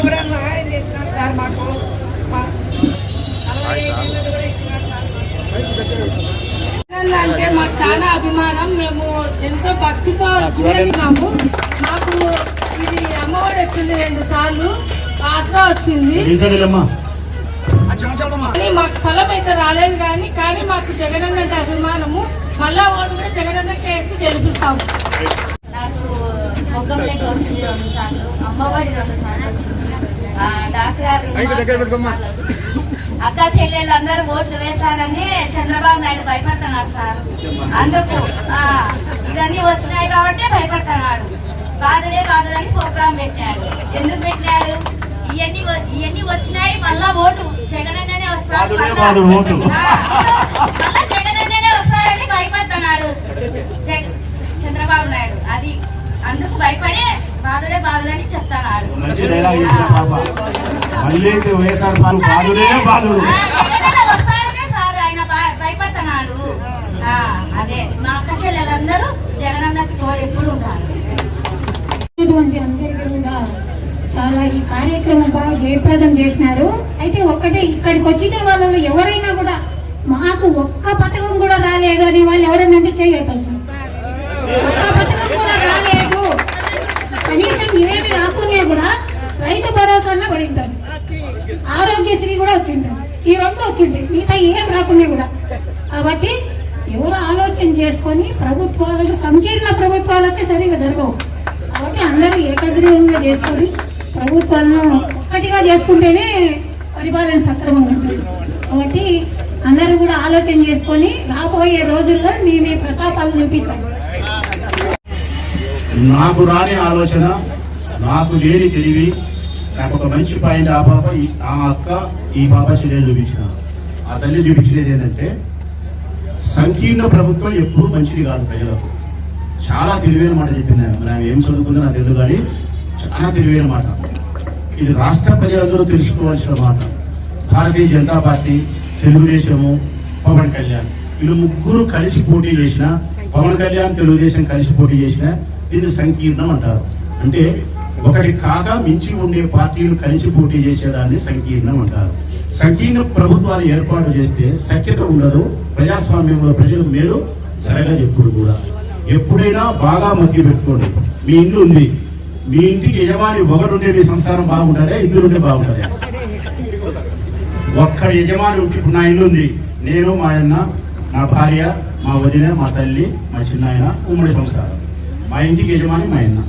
కూడా సహాయం చేసినారు సార్. మాకు 45 ఏళ్ళది కూడా ఇచ్చినారు సార్. జగనన్న అంటే మాకు చాలా అభిమానం. మేము ఎంతో భక్తితో చూస్తున్నాము. మాకు ఇది అమ్మఒడి వచ్చింది 2 సార్లు, ఆసరా వచ్చింది. కానీ మాకు స్థలం అయితే రాలేదు. కానీ మాకు జగనన్న అంటే అభిమానము. మళ్ళా ఓటు కూడా జగనన్నకి వేసి గెలిపిస్తాము. నాకు మొగ్గంలోకి వచ్చింది 2 సార్లు, అమ్మఒడి 2 సార్లు వచ్చింది, డాక్టర్ అక్క చెల్లెళ్ళు అందరూ ఓట్లు వేశారని చంద్రబాబు నాయుడు భయపడుతున్నారు సార్. అందుకు ఇవన్నీ వచ్చినాయి కాబట్టి భయపడుతున్నాడు. బాధుడని ప్రోగ్రాం పెట్టాడు. ఎందుకు పెట్టాడు? ఇవన్నీ వచ్చినాయి, మళ్ళా ఓటు జగనన్ననే వస్తాడు, మళ్ళా జగనన్ననే వస్తాడని భయపడుతున్నాడు చంద్రబాబు నాయుడు. అది అందుకు భయపడి బాధుడని చెప్తున్నాడు. వైఎస్ఆర్ బాధుడే బాధుడు. వస్తాడనే సార్ ఆయన భయపడుతున్నాడు. అదే మా అక్క చెల్లెలందరూ జగనన్నకి తోడు ఎప్పుడు ఉండాలి. అందరికీ కూడా చాలా ఈ కార్యక్రమం బాగా జయప్రదం చేసినారు. అయితే ఒక్కటే ఇక్కడికి వచ్చిన వాళ్ళు ఎవరైనా కూడా మాకు ఒక్క పథకం కూడా రాలేదు అని వాళ్ళు ఎవరైనా అంటే చేయవచ్చు. ఒక్క పథకం కూడా రాలేదు, కనీసం ఏమి రాకునే కూడా రైతు భరోసా పడి ఉంటుంది, ఆరోగ్యశ్రీ కూడా వచ్చింటుంది, ఈ రెండు వచ్చింటాయి, మిగతా ఏం రాకునే కూడా. కాబట్టి ఎవరు ఆలోచన చేసుకొని ప్రభుత్వాలకు సంకీర్ణ ప్రభుత్వాలు అయితే సరిగా జరగవు. కాబట్టి అందరూ ఏకగ్రీవంగా చేసుకొని ప్రభుత్వాలను ఒక్కటిగా చేసుకుంటేనే పరిపాలన సక్రమంగా ఉంటుంది. కాబట్టి అందరూ కూడా ఆలోచన చేసుకొని రాబోయే రోజుల్లో మీ ప్రతాపాలు చూపించండి. నాకు రాని ఆలోచన, నాకు లేని తెలివి, నాకు ఒక మంచి పాయింట్ ఆ పాప ఆ అక్క ఈ పాప చెల్లెలు చూపించిన ఆ తల్లి చూపించినది ఏంటంటే సంకీర్ణ ప్రభుత్వం ఎప్పుడూ మంచిది కాదు ప్రజలకు. చాలా తెలివైన మాట చెప్పింది. మనం ఏం చదువుకుందో నాకు తెలియదు కానీ చాలా తెలివైన మాట. ఇది రాష్ట్ర ప్రజలందరూ తెలుసుకోవాల్సిన మాట. భారతీయ జనతా పార్టీ, తెలుగుదేశము, పవన్ కళ్యాణ్ వీళ్ళు ముగ్గురు కలిసి పోటీ చేసిన, పవన్ కళ్యాణ్ తెలుగుదేశం కలిసి పోటీ చేసిన దీన్ని సంకీర్ణం అంటారు. అంటే ఒకటి కాక మించి ఉండే పార్టీలు కలిసి పోటీ చేసేదాన్ని సంకీర్ణం అంటారు. సంకీర్ణ ప్రభుత్వాలు ఏర్పాటు చేస్తే సఖ్యత ఉండదు, ప్రజాస్వామ్యంలో ప్రజలకు మేలు జరగదు. ఎప్పుడు కూడా ఎప్పుడైనా బాగా మధ్య పెట్టుకోండి. మీ ఇల్లు ఉంది, మీ ఇంటికి యజమాని ఒకడుంటే మీ సంసారం బాగుంటుందా, ఇద్దరుంటే బాగుంటుందా? ఒక్క యజమాని ఉంటే, ఇప్పుడు నా ఇల్లు ఉంది, నేను మా అన్న, నా భార్య, మా వదిన, మా తల్లి, మా చిన్నాయన, ఉమ్మడి సంసారం. మా ఇంటికి యజమాని మా అన్న.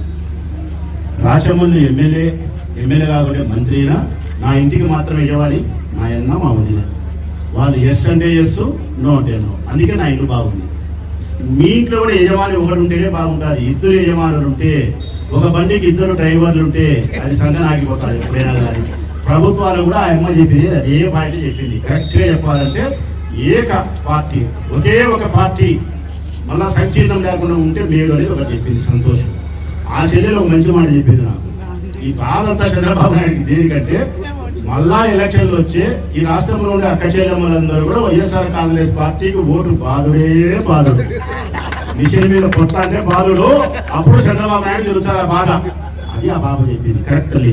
రాచమల్లి ఎమ్మెల్యే కాకుండా మంత్రి అయినా నా ఇంటికి మాత్రం యజమాని మా అన్న, మా వదిన. వాళ్ళు ఎస్ అంటే ఎస్, నో అంటే నో. అందుకే నా ఇల్లు బాగుంది. మీ ఇంట్లో కూడా యజమాని ఒకటి ఉంటేనే బాగుంటుంది. ఇద్దరు యజమానులు ఉంటే, ఒక బండికి ఇద్దరు డ్రైవర్లు ఉంటే అది సంఘం ఆగిపోతుంది ఎప్పుడైనా కానీ. ప్రభుత్వాలు కూడా ఆ అమ్మ చెప్పింది అదే పాయింట్ చెప్పింది. కరెక్ట్గా చెప్పాలంటే ఏక పార్టీ, ఒకే ఒక పార్టీ, మళ్ళా సంకీర్ణం లేకుండా ఉంటే మేలు అనేది ఒకటి చెప్పింది. సంతోషం. ఆ చెల్లెలు ఒక మంచి మాట చెప్పింది నాకు. ఈ బాధ అంతా చంద్రబాబు నాయుడికి దేనికంటే మళ్ళా ఎలక్షన్లు వచ్చే ఈ రాష్ట్రంలో ఉండే అక్క చెల్లెమ్మలందరూ కూడా వైఎస్ఆర్ కాంగ్రెస్ పార్టీకి ఓటు బాధుడే బాధుడు. మిషన్ మీద కొత్త అంటే బాధుడు. అప్పుడు చంద్రబాబు నాయుడు తెలుసా బాధ. అది ఆ బాబు చెప్పింది కరెక్ట్లీ.